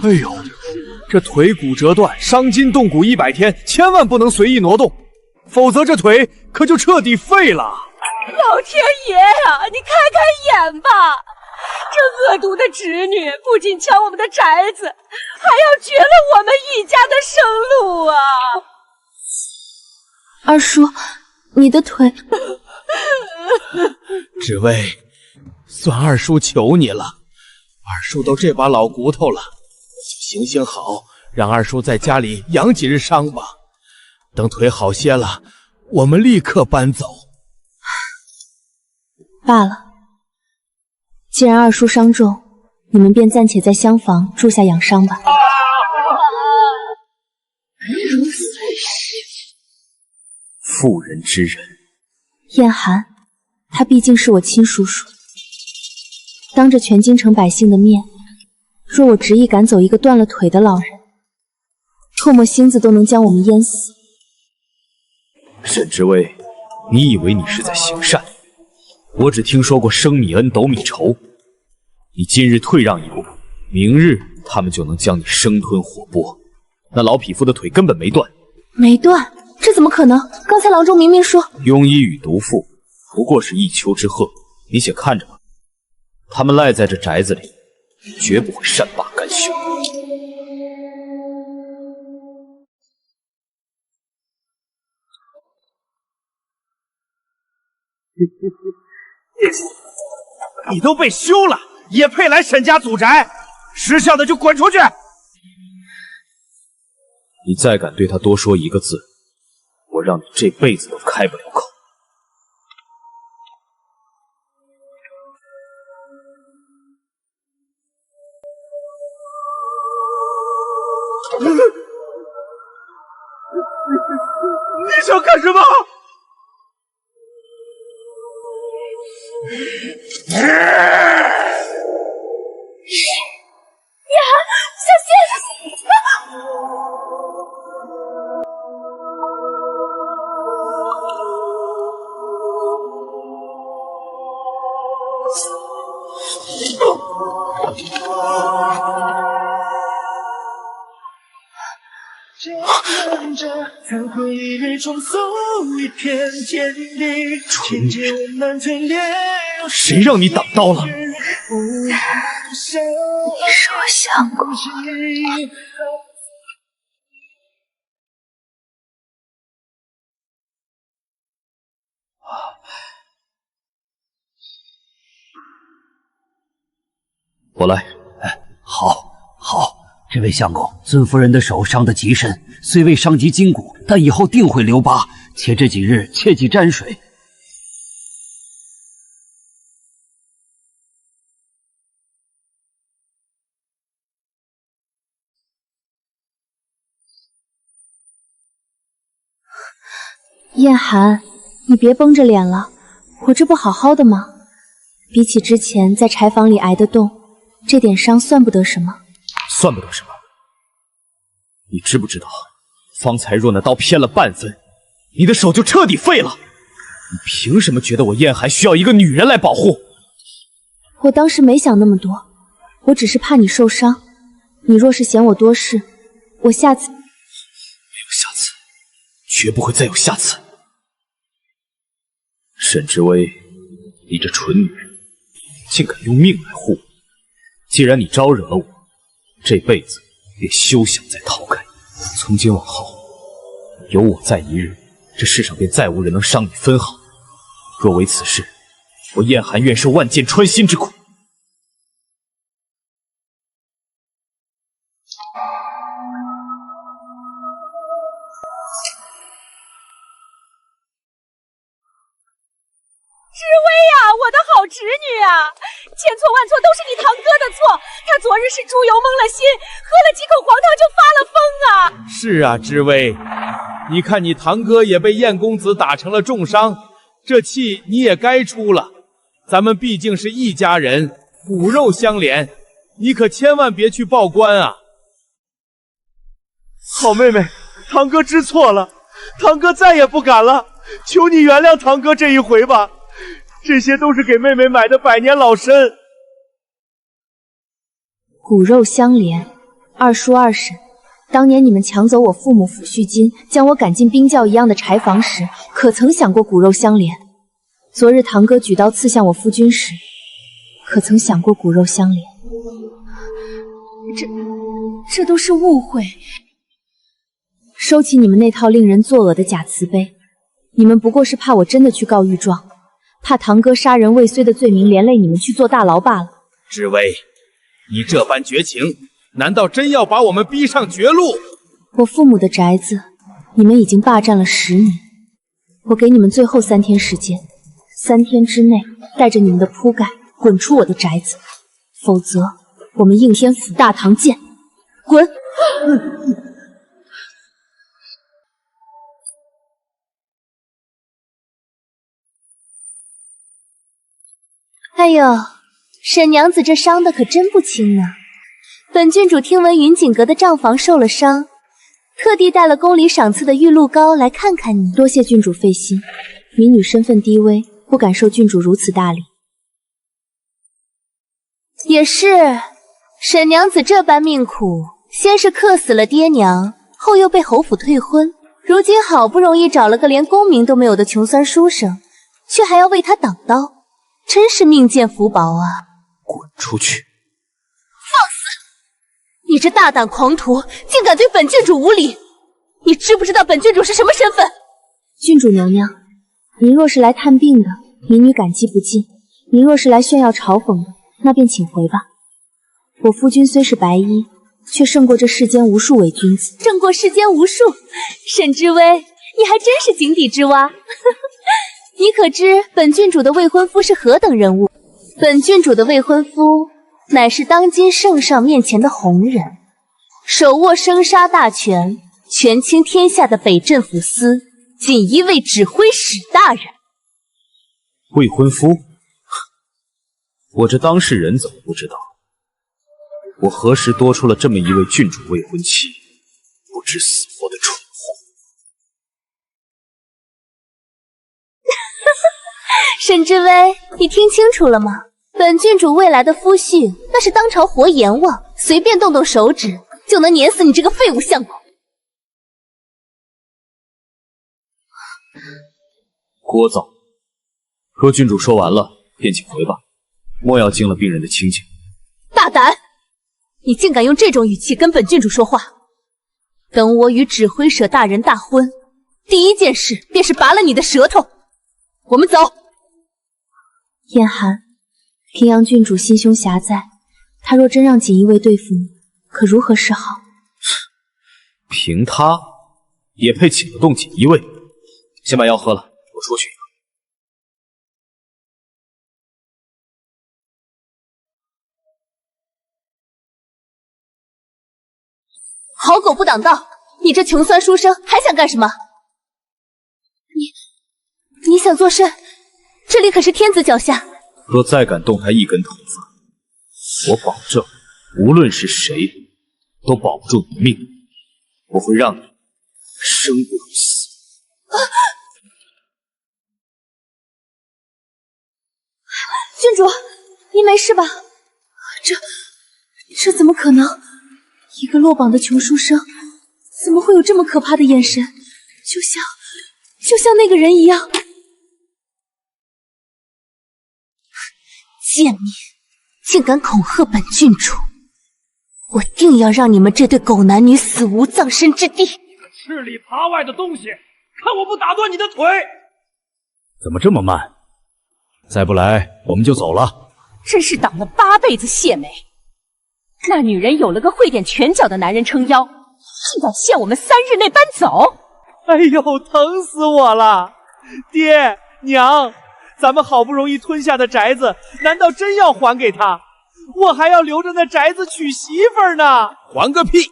Speaker 7: 哎呦，这腿骨折断，伤筋动骨100天，千万不能随意挪动，否则这腿可就彻底废了。
Speaker 4: 老天爷呀，你开开眼吧！这恶毒的侄女不仅抢我们的宅子，还要绝了我们一家的生路啊！
Speaker 2: 二叔，你的腿……
Speaker 5: 知薇，算二叔求你了，二叔都这把老骨头了，行行好，让二叔在家里养几日伤吧。等腿好些了，我们立刻搬走。
Speaker 1: 罢了，既然二叔伤重，你们便暂且在厢房住下养伤吧。
Speaker 6: 妇人之仁。
Speaker 1: 燕寒，他毕竟是我亲叔叔，当着全京城百姓的面，若我执意赶走一个断了腿的老人，唾沫星子都能将我们淹死。
Speaker 6: 沈知薇，你以为你是在行善？我只听说过升米恩斗米仇，你今日退让一步，明日他们就能将你生吞活剥。那老匹夫的腿根本没断。
Speaker 1: 没断？这怎么可能？刚才郎中明明说
Speaker 6: 庸医与毒妇不过是一丘之貉，你且看着吧。他们赖在这宅子里，绝不会善罢甘休。
Speaker 7: 你都被休了，也配来沈家祖宅？识相的就滚出去！
Speaker 6: 你再敢对他多说一个字，我让你这辈子都开不了口。
Speaker 7: 你想干什么？
Speaker 2: 小心！
Speaker 6: 蠢女人，谁让你挡刀了？
Speaker 2: 你是我相公。
Speaker 6: 我来。
Speaker 9: 好，这位相公，尊夫人的手伤得极深，虽未伤及筋骨，但以后定会留疤，且这几日切忌沾水。
Speaker 1: 燕寒，你别绷着脸了，我这不好好的吗？比起之前在柴房里挨的冻，这点伤算不得什么。
Speaker 6: 算不得什么。你知不知道，方才若那刀偏了半分，你的手就彻底废了。你凭什么觉得我燕寒需要一个女人来保护？
Speaker 1: 我当时没想那么多，我只是怕你受伤。你若是嫌我多事，我下次……没
Speaker 6: 有下次，绝不会再有下次。沈之薇，你这蠢女人，竟敢用命来护我！既然你招惹了我，这辈子也休想再逃开。从今往后，有我在一日，这世上便再无人能伤你分毫。若为此事，我燕寒愿受万箭穿心之苦。
Speaker 4: 知薇呀，我的好侄女啊，千错万错都是你堂哥的错，他昨日是猪油蒙了心，喝了几口黄汤就发了疯啊！
Speaker 5: 是啊，知薇，你看你堂哥也被燕公子打成了重伤，这气你也该出了。咱们毕竟是一家人，骨肉相连，你可千万别去报官啊！
Speaker 3: 好妹妹，堂哥知错了，堂哥再也不敢了，求你原谅堂哥这一回吧。这些都是给妹妹买的百年老参。
Speaker 1: 骨肉相连，二叔二婶，当年你们抢走我父母抚恤金，将我赶进冰窖一样的柴房时，可曾想过骨肉相连？昨日堂哥举刀刺向我夫君时，可曾想过骨肉相连？
Speaker 2: 这都是误会。
Speaker 1: 收起你们那套令人作呕的假慈悲，你们不过是怕我真的去告御状，怕堂哥杀人未遂的罪名连累你们去坐大牢罢了。
Speaker 5: 知薇，你这般绝情，难道真要把我们逼上绝路？
Speaker 1: 我父母的宅子，你们已经霸占了10年，我给你们最后3天时间，3天之内带着你们的铺盖滚出我的宅子，否则我们应天府大堂见！滚！
Speaker 2: 哎呦，沈娘子这伤的可真不轻呢。本郡主听闻云锦阁的账房受了伤，特地带了宫里赏赐的玉露膏来看看你。
Speaker 1: 多谢郡主费心，民女身份低微，不敢受郡主如此大礼。
Speaker 2: 也是，沈娘子这般命苦，先是克死了爹娘，后又被侯府退婚，如今好不容易找了个连功名都没有的穷酸书生，却还要为他挡刀。真是命贱福薄啊！
Speaker 6: 滚出去！
Speaker 2: 放肆！你这大胆狂徒，竟敢对本郡主无礼！你知不知道本郡主是什么身份？
Speaker 1: 郡主娘娘，您若是来探病的，民女感激不尽；您若是来炫耀嘲讽的，那便请回吧。我夫君虽是白衣，却胜过这世间无数伪君子。
Speaker 2: 胜过世间无数？沈之薇，你还真是井底之蛙。你可知本郡主的未婚夫是何等人物？本郡主的未婚夫乃是当今圣上面前的红人，手握生杀大权，权倾天下的北镇抚司锦衣卫指挥使大人。
Speaker 6: 未婚夫？我这当事人怎么不知道？我何时多出了这么一位郡主未婚妻？不知死活的蠢货！
Speaker 2: 沈之薇，你听清楚了吗？本郡主未来的夫婿，那是当朝活阎王，随便动动手指就能碾死你这个废物相公。
Speaker 6: 聒噪！若郡主说完了，便请回吧，莫要惊了病人的清静。
Speaker 2: 大胆！你竟敢用这种语气跟本郡主说话！等我与指挥使大人大婚，第一件事便是拔了你的舌头。我们走。
Speaker 1: 燕寒，平阳郡主心胸狭窄，他若真让锦衣卫对付你，可如何是好？
Speaker 6: 凭他也配请得动锦衣卫？先把药喝了，我出去一个。
Speaker 2: 好狗不挡道！你这穷酸书生还想干什么？你你想做甚？这里可是天子脚下。
Speaker 6: 若再敢动他一根头发，我保证，无论是谁，都保不住你命。我会让你生不如死。
Speaker 2: 郡主，你没事吧？这怎么可能？一个落榜的穷书生，怎么会有这么可怕的眼神？就像那个人一样。贱民，竟敢恐吓本郡主！我定要让你们这对狗男女死无葬身之地！
Speaker 7: 吃里扒外的东西，看我不打断你的腿！
Speaker 3: 怎么这么慢？再不来我们就走了。
Speaker 4: 真是挡了8辈子谢梅。那女人有了个会点拳脚的男人撑腰，竟敢限我们3日内搬走！
Speaker 11: 哎呦，疼死我了！爹娘，咱们好不容易吞下的宅子，难道真要还给他？我还要留着那宅子娶媳妇儿呢！
Speaker 5: 还个屁！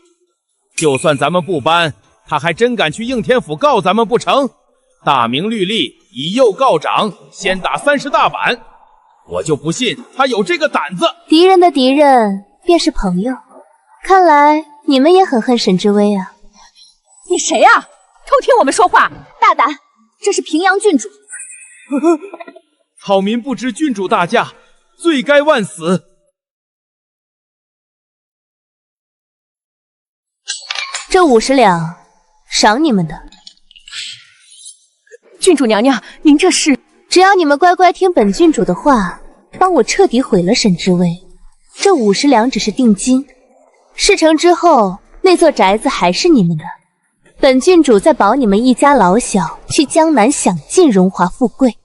Speaker 5: 就算咱们不搬，他还真敢去应天府告咱们不成？大明律例，以幼告长，先打30大板。我就不信他有这个胆子。
Speaker 2: 敌人的敌人便是朋友，看来你们也很恨沈之薇啊。
Speaker 4: 你谁啊？偷听我们说话，
Speaker 2: 大胆！这是平阳郡主。
Speaker 5: 草民不知郡主大驾，罪该万死。
Speaker 2: 这50两，赏你们的。
Speaker 4: 郡主娘娘，您这是……
Speaker 2: 只要你们乖乖听本郡主的话，帮我彻底毁了沈之薇，这50两只是定金。事成之后，那座宅子还是你们的。本郡主再保你们一家老小去江南享尽荣华富贵。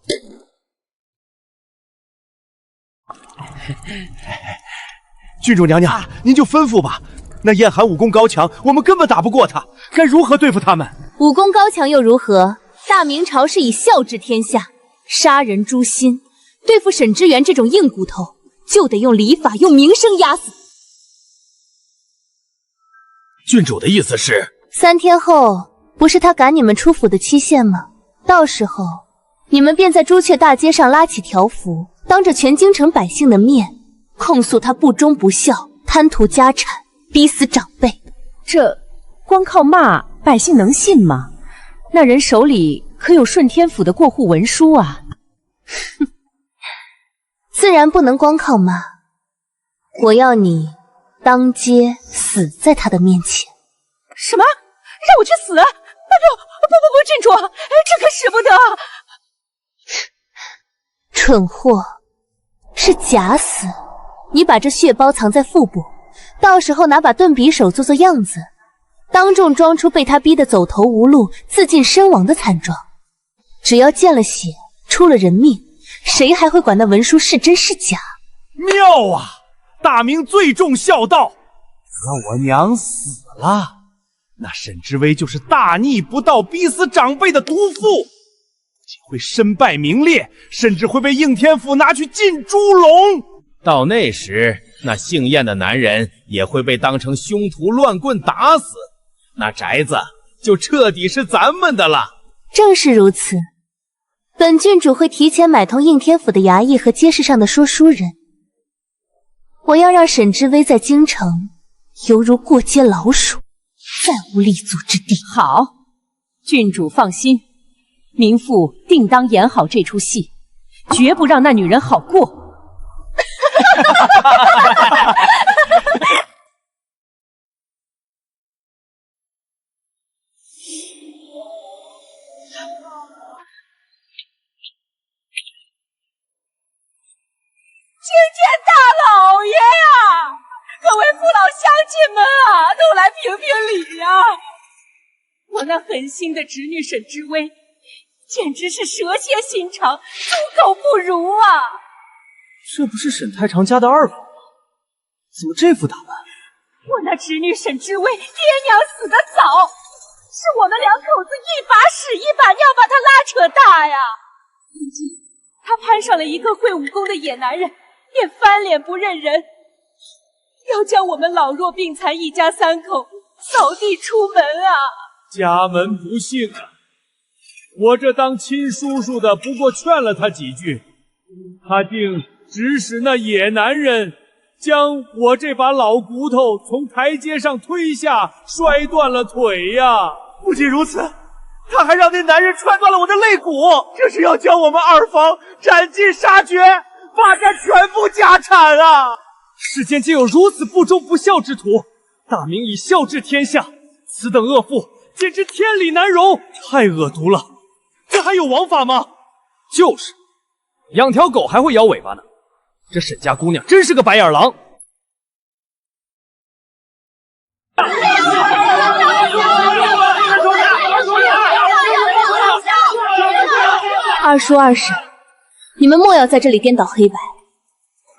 Speaker 11: 郡主娘娘，您就吩咐吧。那燕寒武功高强，我们根本打不过他，该如何对付他们？
Speaker 2: 武功高强又如何？大明朝是以孝治天下，杀人诛心。对付沈之源这种硬骨头，就得用礼法，用名声压死。
Speaker 5: 郡主的意思是
Speaker 2: ？3天后不是他赶你们出府的期限吗？到时候你们便在朱雀大街上拉起条幅，当着全京城百姓的面控诉他不忠不孝、贪图家产、逼死长辈。
Speaker 4: 这光靠骂百姓能信吗？那人手里可有顺天府的过户文书啊！
Speaker 2: 哼，自然不能光靠骂，我要你当街死在他的面前。
Speaker 4: 什么？让我去死？哎不，郡主，这可使不得！
Speaker 2: 蠢货，是假死。你把这血包藏在腹部，到时候拿把钝匕首做做样子，当众装出被他逼得走投无路、自尽身亡的惨状。只要见了血，出了人命，谁还会管那文书是真是假？
Speaker 11: 妙啊！大明最重孝道，可我娘死了。那沈之薇就是大逆不道、逼死长辈的毒妇，不仅会身败名裂，甚至会被应天府拿去进猪笼。
Speaker 5: 到那时，那姓燕的男人也会被当成凶徒乱棍打死，那宅子就彻底是咱们的了。
Speaker 2: 正是如此，本郡主会提前买通应天府的衙役和街市上的说书人，我要让沈之薇在京城犹如过街老鼠，再无立足之地。
Speaker 4: 好，郡主放心，民妇定当演好这出戏，绝不让那女人好过。
Speaker 12: 觐见大老爷呀！各位父老乡亲们啊，都来评评理呀！我那狠心的侄女沈之薇，简直是蛇蝎心肠，猪狗不如啊！
Speaker 11: 这不是沈太常家的二宝吗？怎么这副打扮？
Speaker 12: 我那侄女沈之薇，爹娘死得早，是我们两口子一把屎一把尿把她拉扯大呀！如今她攀上了一个会武功的野男人，便翻脸不认人，要将我们老弱病残一家3口扫地出门啊！
Speaker 11: 家门不幸啊！
Speaker 10: 我这当亲叔叔的不过劝了他几句，他竟指使那野男人将我这把老骨头从台阶上推下，摔断了腿呀！
Speaker 11: 不仅如此，他还让那男人踹断了我的肋骨，这是要将我们二房斩尽杀绝，霸占全部家产啊！
Speaker 10: 世间竟有如此不忠不孝之徒，大明以孝治天下，此等恶妇简直天理难容，太恶毒了！这还有王法吗？就是，养条狗还会摇尾巴呢。这沈家姑娘真是个白眼狼。
Speaker 1: 二叔二婶，你们莫要在这里颠倒黑白。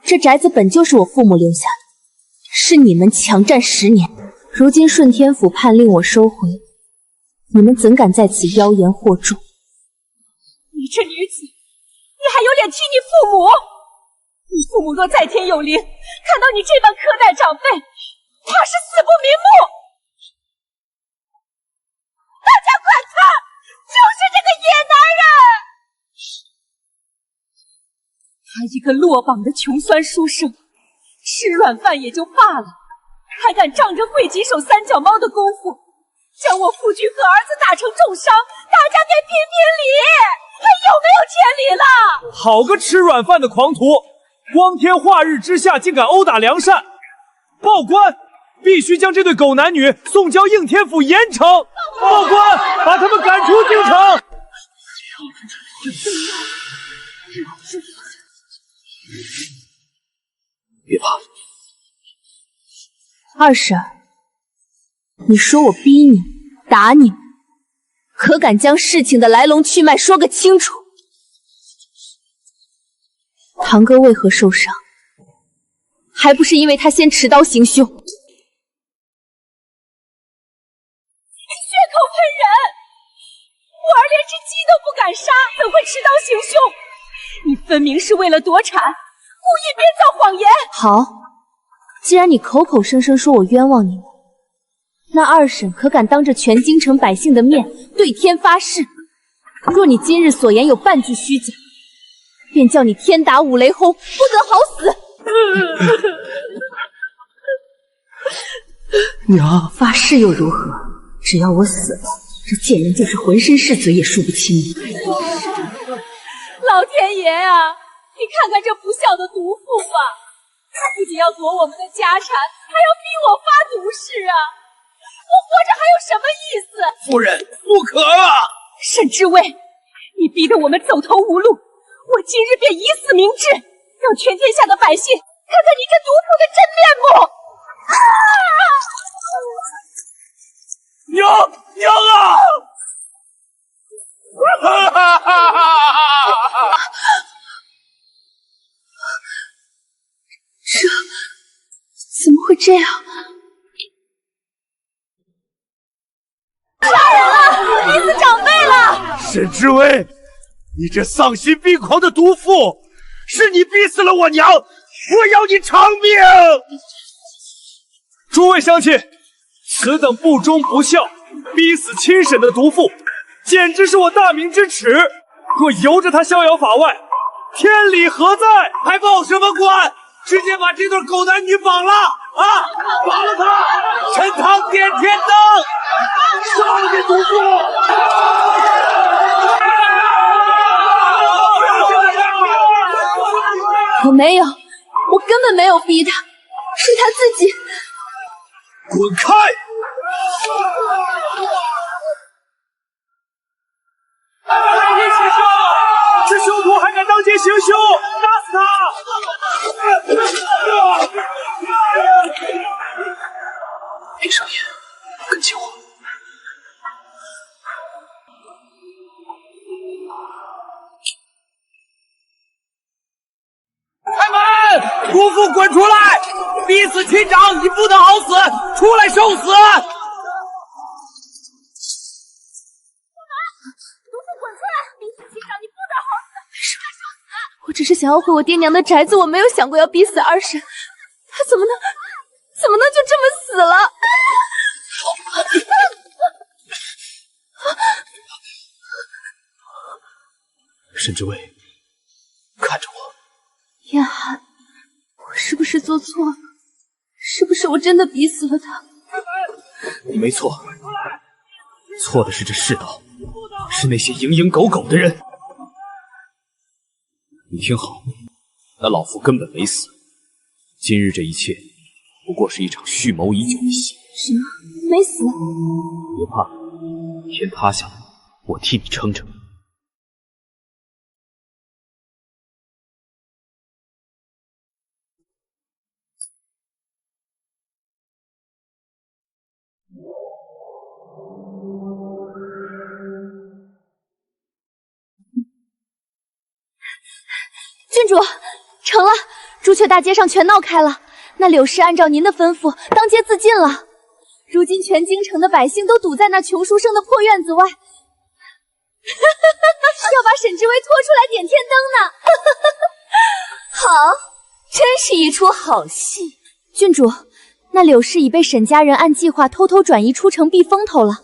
Speaker 1: 这宅子本就是我父母留下的，是你们强占10年，如今顺天府判令我收回，你们怎敢在此妖言惑众？
Speaker 12: 你这女子，你还有脸踢你父母？你父母若在天有灵，看到你这般苛待长辈，怕是死不瞑目。大家快看，就是这个野男人！他一个落榜的穷酸书生，吃软饭也就罢了，还敢仗着会几手三脚猫的功夫，将我夫君和儿子打成重伤，大家给评评理，还有没有天理了？
Speaker 10: 好个吃软饭的狂徒！光天化日之下竟敢殴打良善，报官！必须将这对狗男女送交应天府严惩！报官，把他们赶出京城！
Speaker 6: 别怕，
Speaker 1: 二婶，你说我逼你打你，可敢将事情的来龙去脉说个清楚？堂哥为何受伤？还不是因为他先持刀行凶。
Speaker 12: 血口喷人！我儿连只鸡都不敢杀，怎会持刀行凶？你分明是为了夺产，故意编造谎言。
Speaker 1: 好，既然你口口声声说我冤枉你们，那二婶可敢当着全京城百姓的面对天发誓，若你今日所言有半句虚假，便叫你天打五雷轰，不得好死！
Speaker 11: 娘，
Speaker 1: 发誓又如何？只要我死了，这贱人就是浑身是嘴也说不清。
Speaker 12: 老天爷啊，你看看这不孝的毒妇吧！他不仅要夺我们的家产，还要逼我发毒誓啊！我活着还有什么意思？
Speaker 11: 夫人，不可啊！
Speaker 12: 沈知薇，你逼得我们走投无路，我今日便以死明志，让全天下的百姓看看你这毒妇的真面目！
Speaker 11: 娘啊！
Speaker 1: 这怎么会这样？
Speaker 12: 杀人了！逼死长辈了！
Speaker 11: 沈知薇，你这丧心病狂的毒妇，是你逼死了我娘！我要你偿命！
Speaker 10: 诸位乡亲，此等不忠不孝、逼死亲婶的毒妇，简直是我大明之耻！若由着他逍遥法外，天理何在？
Speaker 11: 还报什么官？直接把这对狗男女绑了啊！绑了他！陈塘点天灯，杀了这毒妇！
Speaker 1: 我没有，我根本没有逼他，是他自己。
Speaker 11: 滚开！
Speaker 10: 这凶徒还敢当街行凶，打死他！
Speaker 6: 闭上眼，跟紧我。
Speaker 11: 开门！毒妇滚出来！逼死亲长，你不得好死！出来受死！
Speaker 1: 我只是想要回我爹娘的宅子，我没有想过要逼死二婶。他怎么能就这么死了？
Speaker 6: 沈之薇，看着我。
Speaker 2: 燕寒，我是不是做错了？是不是我真的逼死了他？
Speaker 6: 你没错，错的是这世道，是那些蝇营狗苟的人。你听好，那老妇根本没死，今日这一切不过是一场蓄谋已久的戏。
Speaker 2: 什么？没死？
Speaker 6: 别怕，天塌下来，我替你撑着。
Speaker 2: 郡主，成了！朱雀大街上全闹开了，那柳氏按照您的吩咐当街自尽了。如今全京城的百姓都堵在那穷书生的破院子外，要把沈之薇拖出来点天灯呢。
Speaker 1: 好，真是一出好戏。
Speaker 2: 郡主，那柳氏已被沈家人按计划偷偷转移出城避风头了。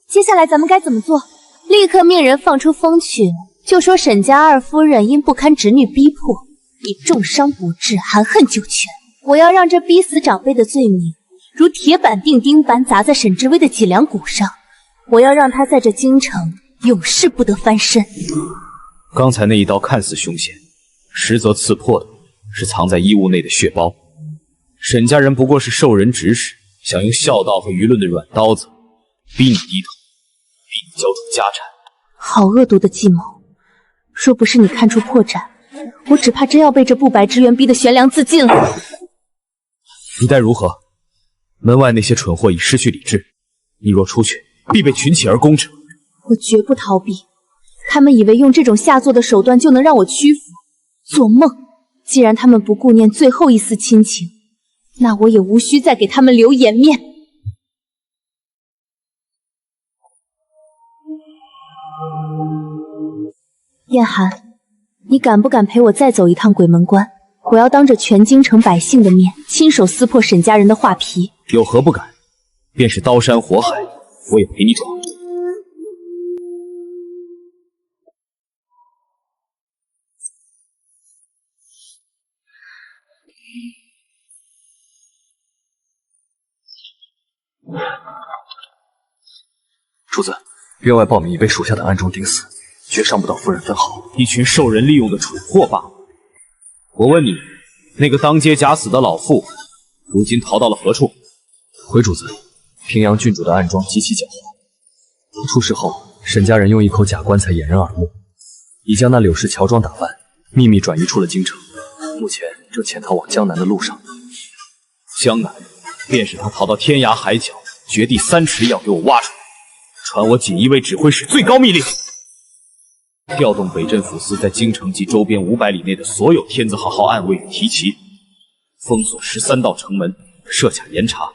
Speaker 2: 接下来咱们该怎么做？
Speaker 1: 立刻命人放出风去，就说沈家二夫人因不堪侄女逼迫，已重伤不治，含恨九泉。我要让这逼死长辈的罪名如铁板钉钉般砸在沈之薇的脊梁骨上，我要让他在这京城永世不得翻身。
Speaker 6: 刚才那一刀看似凶险，实则刺破的是藏在衣物内的血包。沈家人不过是受人指使，想用孝道和舆论的软刀子逼你低头，逼你交出家产。
Speaker 1: 好恶毒的计谋！若不是你看出破绽，我只怕真要被这不白之冤逼得悬梁自尽了。
Speaker 6: 你待如何？门外那些蠢货已失去理智，你若出去，必被群起而攻之。
Speaker 1: 我绝不逃避。他们以为用这种下作的手段就能让我屈服，做梦！既然他们不顾念最后一丝亲情，那我也无需再给他们留颜面。燕寒，你敢不敢陪我再走一趟鬼门关？我要当着全京城百姓的面，亲手撕破沈家人的画皮。
Speaker 6: 有何不敢？便是刀山火海，我也陪你闯。
Speaker 8: 主子，院外报名已被属下的暗中钉死，绝伤不到夫人分毫。
Speaker 6: 一群受人利用的蠢货罢了。我问你，那个当街假死的老妇，如今逃到了何处？
Speaker 8: 回主子，平阳郡主的暗桩极其狡猾。出事后，沈家人用一口假棺材掩人耳目，已将那柳氏乔装打扮，秘密转移出了京城，目前正潜逃往江南的路上。
Speaker 6: 江南，便是他逃到天涯海角，掘地3尺要给我挖出来。传我锦衣卫指挥使最高密令，调动北镇抚司在京城及周边500里内的所有天字号暗卫与提旗，封锁13道城门，设卡严查，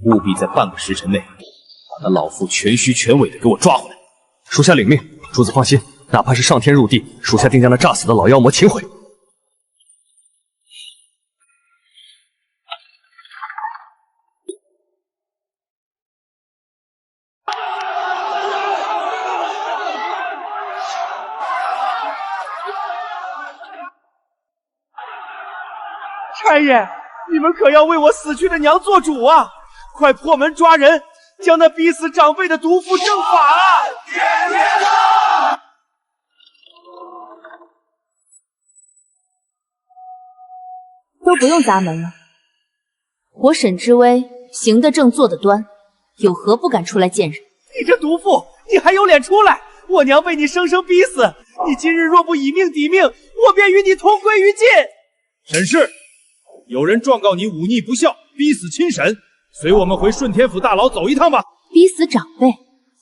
Speaker 6: 务必在半个时辰内把那老妇全须全尾的给我抓回来。
Speaker 8: 属下领命。主子放心，哪怕是上天入地，属下定将那诈死的老妖魔擒回。
Speaker 11: 差爷，你们可要为我死去的娘做主啊！快破门抓人，将那逼死长辈的毒妇正法啊！
Speaker 1: 都不用砸门了，我沈之薇行得正，坐得端，有何不敢出来见人？
Speaker 11: 你这毒妇，你还有脸出来？我娘被你生生逼死，你今日若不以命抵命，我便与你同归于尽。
Speaker 5: 沈氏，有人状告你忤逆不孝，逼死亲婶，随我们回顺天府大牢走一趟吧。
Speaker 1: 逼死长辈，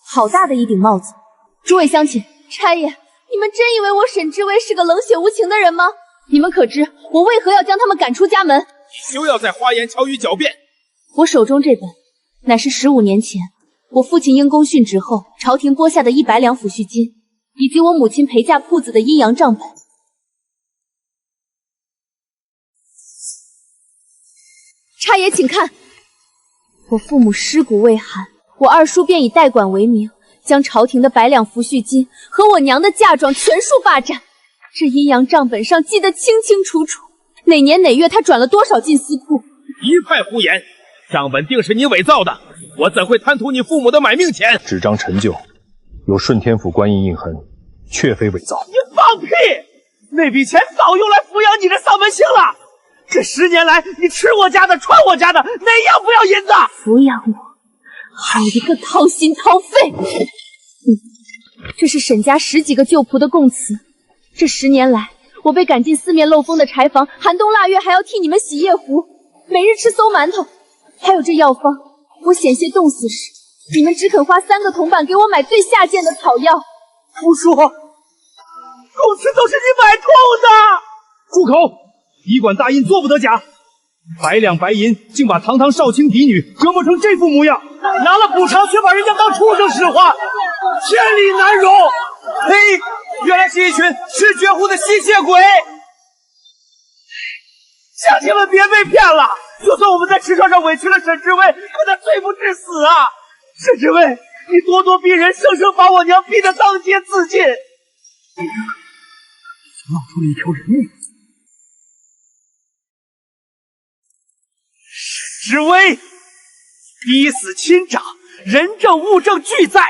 Speaker 1: 好大的一顶帽子！诸位乡亲，
Speaker 2: 差爷，你们真以为我沈之薇是个冷血无情的人吗？
Speaker 1: 你们可知我为何要将他们赶出家门？
Speaker 5: 你休要再花言巧语狡辩！
Speaker 1: 我手中这本，乃是15年前我父亲因公殉职后，朝廷拨下的100两抚恤金，以及我母亲陪嫁铺子的阴阳账本。差爷请看，我父母尸骨未寒，我二叔便以代管为名，将朝廷的100两抚恤金和我娘的嫁妆全数霸占。这阴阳账本上记得清清楚楚，哪年哪月他转了多少进司库。
Speaker 5: 一派胡言！账本定是你伪造的，我怎会贪图你父母的买命钱？
Speaker 10: 纸张陈旧，有顺天府官印印痕，确非伪造。
Speaker 11: 你放屁！那笔钱早用来抚养你这丧门星了。这10年来，你吃我家的，穿我家的，哪样不要银子？
Speaker 1: 抚养我，好一个掏心掏肺！这是沈家10几个旧仆的供词。这10年来，我被赶进四面漏风的柴房，寒冬腊月还要替你们洗夜壶，每日吃馊馒头。还有这药方，我险些冻死时，你们只肯花3个铜板给我买最下贱的草药。
Speaker 11: 胡说！供词都是你买通的！
Speaker 10: 住口！医馆大印做不得假，100两白银竟把堂堂少卿嫡女折磨成这副模样，
Speaker 11: 拿了补偿却把人家当畜生使唤，天理难容！嘿，原来是一群吃绝户的吸血鬼！乡亲们别被骗了，就算我们在吃上委屈了沈知薇，可他罪不至死啊！沈知薇，你咄咄逼人，生生把我娘逼得当街自尽，已经闹出了一条人命。沈知薇，逼死亲长，人证物证俱在，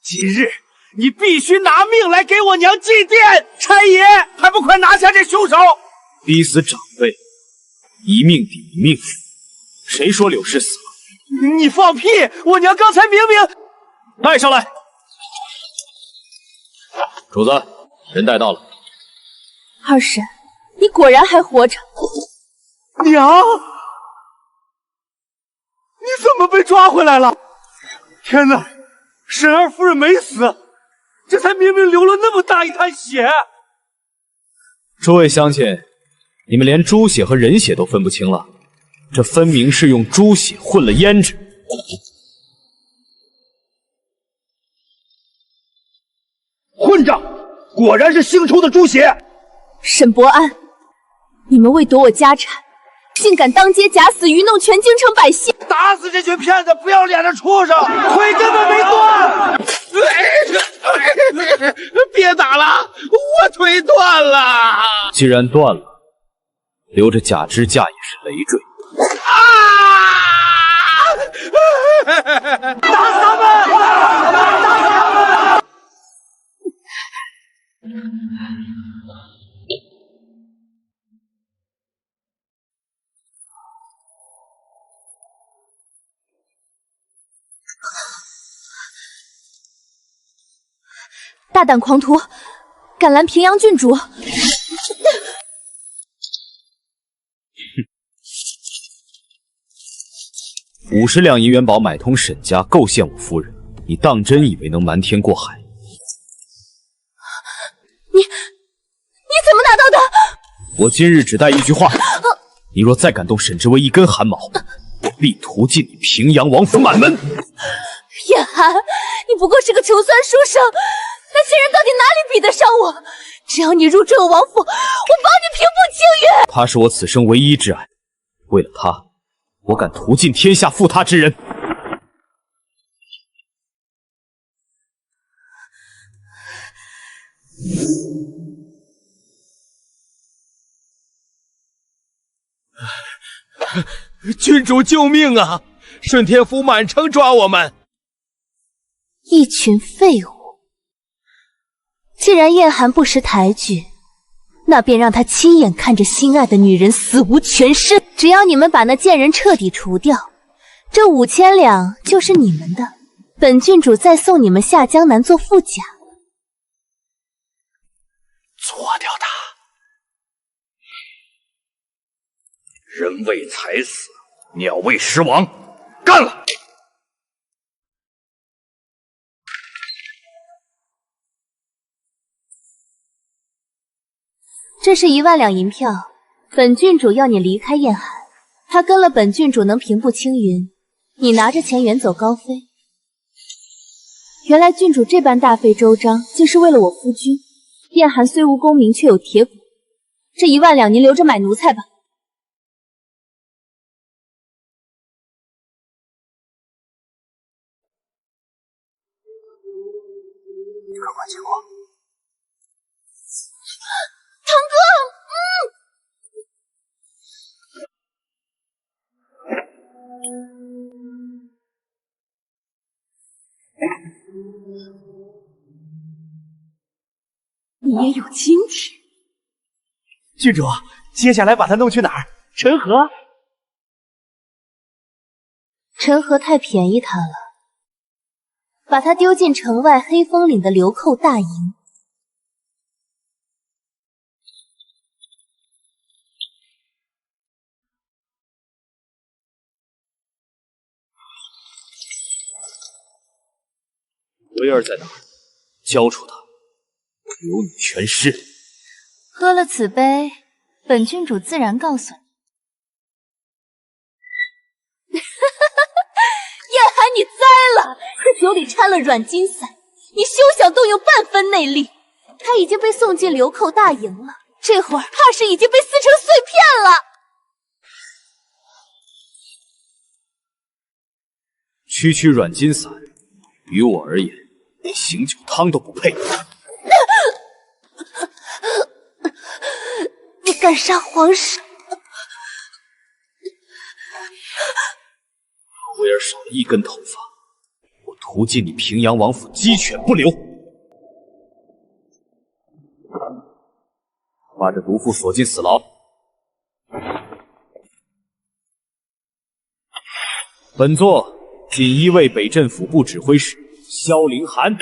Speaker 11: 今日你必须拿命来给我娘祭奠！差爷，还不快拿下这凶手！
Speaker 8: 逼死长辈，一命抵一命。谁说柳氏死了？
Speaker 11: 你放屁！我娘刚才明明……
Speaker 8: 带上来。主子，人带到了。
Speaker 1: 二婶，你果然还活着。
Speaker 11: 娘，你怎么被抓回来了？天哪，沈二夫人没死，这才明明流了那么大一滩血。
Speaker 8: 诸位乡亲，你们连猪血和人血都分不清了，这分明是用猪血混了胭脂。
Speaker 11: 混账！果然是腥臭的猪血！
Speaker 1: 沈伯安，你们为夺我家产，竟敢当街假死，愚弄全京城百姓！
Speaker 11: 打死这群骗子不要脸的畜生！腿根本没断！别打了，我腿断了！
Speaker 8: 既然断了，留着假支架也是累赘。
Speaker 11: 打死他们！打死他们！
Speaker 1: 大胆狂徒，敢拦平阳郡主
Speaker 8: ！50两银元宝买通沈家，构陷我夫人，你当真以为能瞒天过海？
Speaker 1: 你怎么拿到的？
Speaker 8: 我今日只带一句话：你若再敢动沈知薇一根汗毛，我必屠尽你平阳王府满门！
Speaker 1: 叶寒，你不过是个穷酸书生，那些人到底哪里比得上我？只要你入赘我王府，我保你平步青云！
Speaker 8: 她是我此生唯一挚爱，为了她，我敢屠尽天下负她之人。
Speaker 5: 郡主救命啊！顺天府满城抓我们！
Speaker 2: 一群废物！既然燕寒不识抬举，那便让他亲眼看着心爱的女人死无全尸。只要你们把那贱人彻底除掉，这5000两就是你们的。本郡主再送你们下江南做富甲。
Speaker 11: 做掉他！人为财死，鸟为食亡，干了！
Speaker 2: 这是1万两银票，本郡主要你离开燕寒，他跟了本郡主能平步青云，你拿着钱远走高飞。
Speaker 1: 原来郡主这般大费周章，竟是为了我夫君。燕寒虽无功名，却有铁骨，这1万两您留着买奴才吧。
Speaker 6: 客观情况。
Speaker 2: 堂
Speaker 4: 哥，你也有今天。
Speaker 11: 郡主，接下来把他弄去哪儿？陈河。
Speaker 2: 陈河太便宜他了，把他丢进城外黑风岭的流寇大营。
Speaker 6: 维儿在哪儿？交出他，我留你全尸。
Speaker 2: 喝了此杯，本郡主自然告诉你。叶寒，你栽了！这酒里掺了软金散，你休想动用半分内力。他已经被送进流寇大营了，这会儿怕是已经被撕成碎片了。
Speaker 6: 区软金散，于我而言，连醒酒汤都不配。
Speaker 2: 你敢杀皇室？
Speaker 6: 维儿少了一根头发，我屠尽你平阳王府，鸡犬不留。把这毒妇锁进死牢。本座锦衣卫北镇府部指挥使萧凌寒。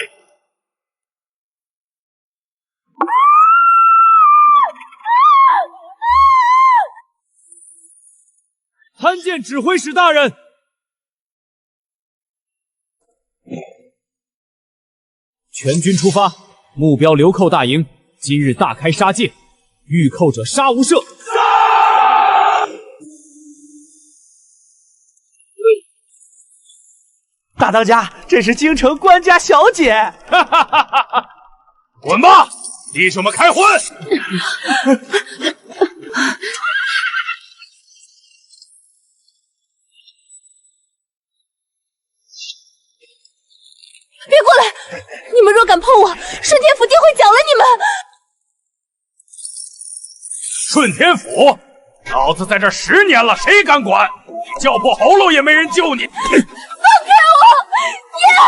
Speaker 10: 参见指挥使大人。全军出发，目标流寇大营。今日大开杀戒，遇寇者杀无赦。
Speaker 11: 大当家，这是京城官家小姐。
Speaker 5: 哈哈哈哈！滚吧，弟兄们开荤！
Speaker 2: 别过来！你们若敢碰我，顺天府定会缴了你们！
Speaker 5: 顺天府，老子在这10年了，谁敢管？你叫破喉咙也没人救你！
Speaker 2: 放开我！叶寒！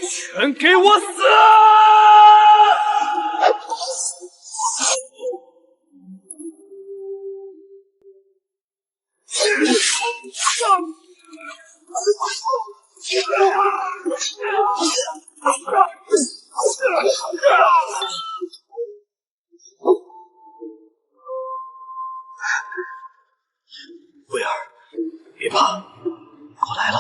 Speaker 5: 全给我死！
Speaker 6: 威尔，别怕，我来了。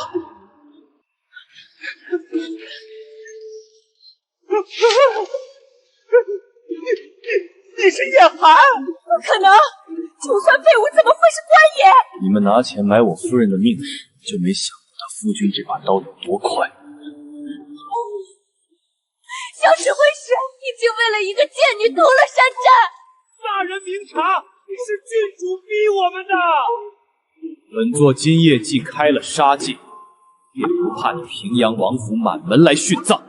Speaker 11: 你是叶寒？
Speaker 12: 不可能！就算废物，怎么会是官爷？
Speaker 8: 你们拿钱买我夫人的命时，就没想过他夫君这把刀有多快。
Speaker 2: 小指挥使已经为了一个贱女屠了山寨。
Speaker 10: 大人明察，是郡主逼我们的。
Speaker 6: 本座今夜既开了杀戒，也不怕你平阳王府满门来殉葬。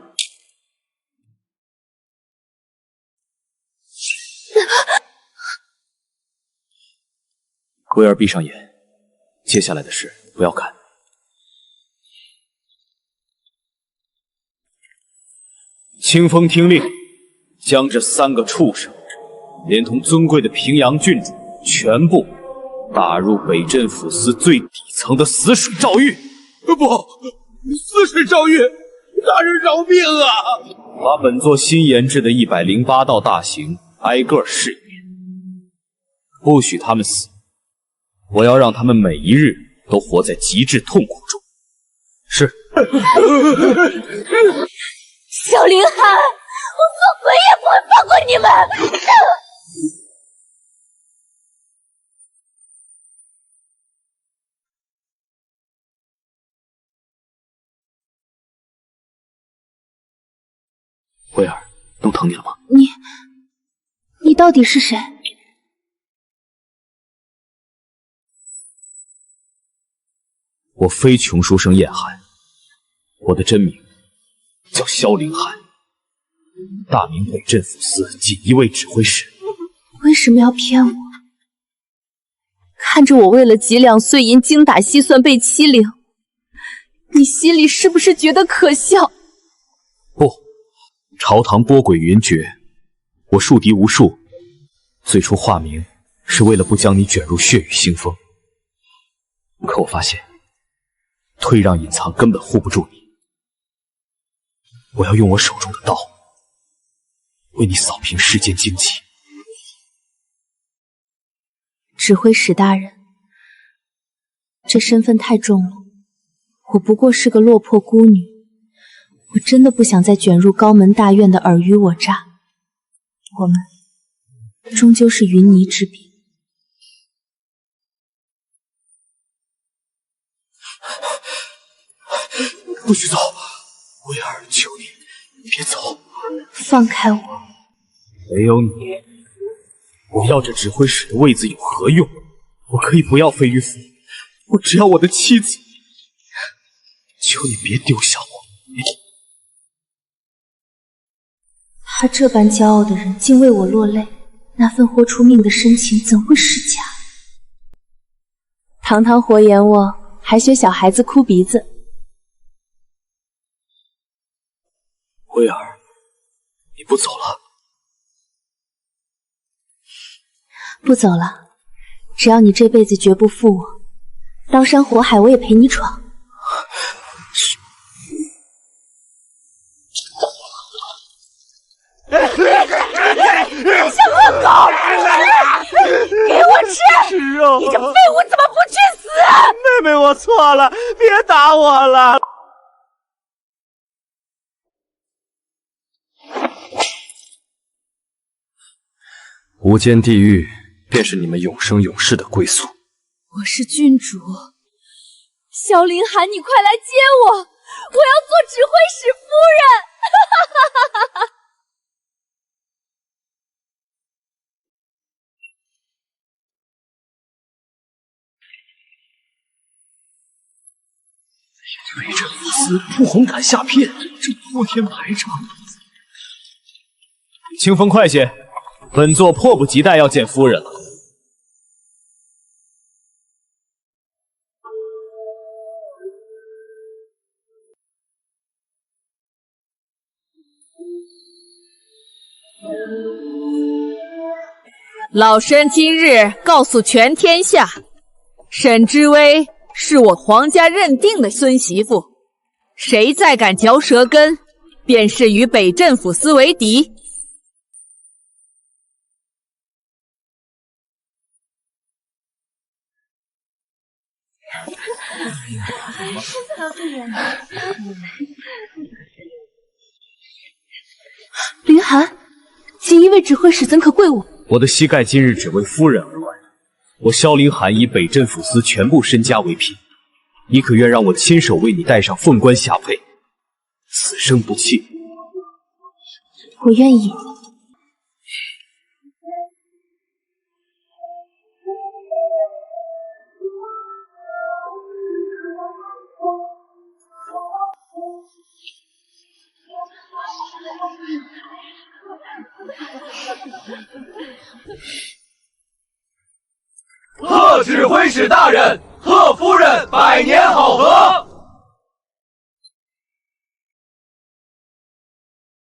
Speaker 6: 威尔，闭上眼，接下来的事不要干。清风听令，将这3个畜生，连同尊贵的平阳郡主，全部打入北镇抚司最底层的死水诏狱。
Speaker 5: 不，死水诏狱，大人饶命啊！
Speaker 6: 把本座新研制的108道大刑挨个试一遍，不许他们死。我要让他们每一日都活在极致痛苦中。是。
Speaker 2: 小凌寒，我做鬼也不会放过你们！
Speaker 8: 慧儿，弄疼你了吗？
Speaker 2: 你到底是谁？
Speaker 6: 我非穷书生燕寒，我的真名叫萧凌寒，大明北镇抚司锦衣卫指挥使。
Speaker 2: 为什么要骗我？看着我为了几两碎银精打细算被欺凌，你心里是不是觉得可笑？
Speaker 6: 不，朝堂波诡云谲，我树敌无数。最初化名是为了不将你卷入血雨腥风，可我发现退让隐藏根本护不住你。我要用我手中的刀为你扫平世间荆棘。
Speaker 2: 指挥使大人，这身份太重了，我不过是个落魄孤女，我真的不想再卷入高门大院的尔虞我诈。我们终究是云泥之别。
Speaker 6: 不许走，薇儿，求你别走，
Speaker 2: 放开我！
Speaker 6: 没有你，我要这指挥使的位子有何用？我可以不要飞鱼府，我只要我的妻子。求你别丢下我！
Speaker 2: 他这般骄傲的人竟为我落泪，那份豁出命的深情怎会是假？堂堂活阎王，还学小孩子哭鼻子。
Speaker 6: 薇儿，你不走了？
Speaker 2: 不走了，只要你这辈子绝不负我，刀山火海我也陪你闯。
Speaker 12: 小恶狗，给我吃！
Speaker 11: 吃肉！
Speaker 12: 你这废物怎么不去死？
Speaker 11: 妹妹，我错了，别打我了。
Speaker 8: 无间地狱便是你们永生永世的归宿。
Speaker 1: 我是郡主，萧凌寒，你快来接我！我要做指挥使夫人！
Speaker 6: 北镇抚司不红毯下骗，这铺天排场。
Speaker 3: 清风快些，本座迫不及待要见夫人了。
Speaker 4: 老身今日告诉全天下，沈知薇是我皇家认定的孙媳妇，谁再敢嚼舌根，便是与北镇抚司为敌。
Speaker 2: 凌寒，锦衣卫指挥使怎可跪我？
Speaker 6: 我的膝盖今日只为夫人而剜。我萧凌寒以北镇抚司全部身家为聘，你可愿让我亲手为你戴上凤冠霞帔，此生不弃？
Speaker 2: 我愿意。
Speaker 11: 贺指挥使大人，贺夫人百年好合。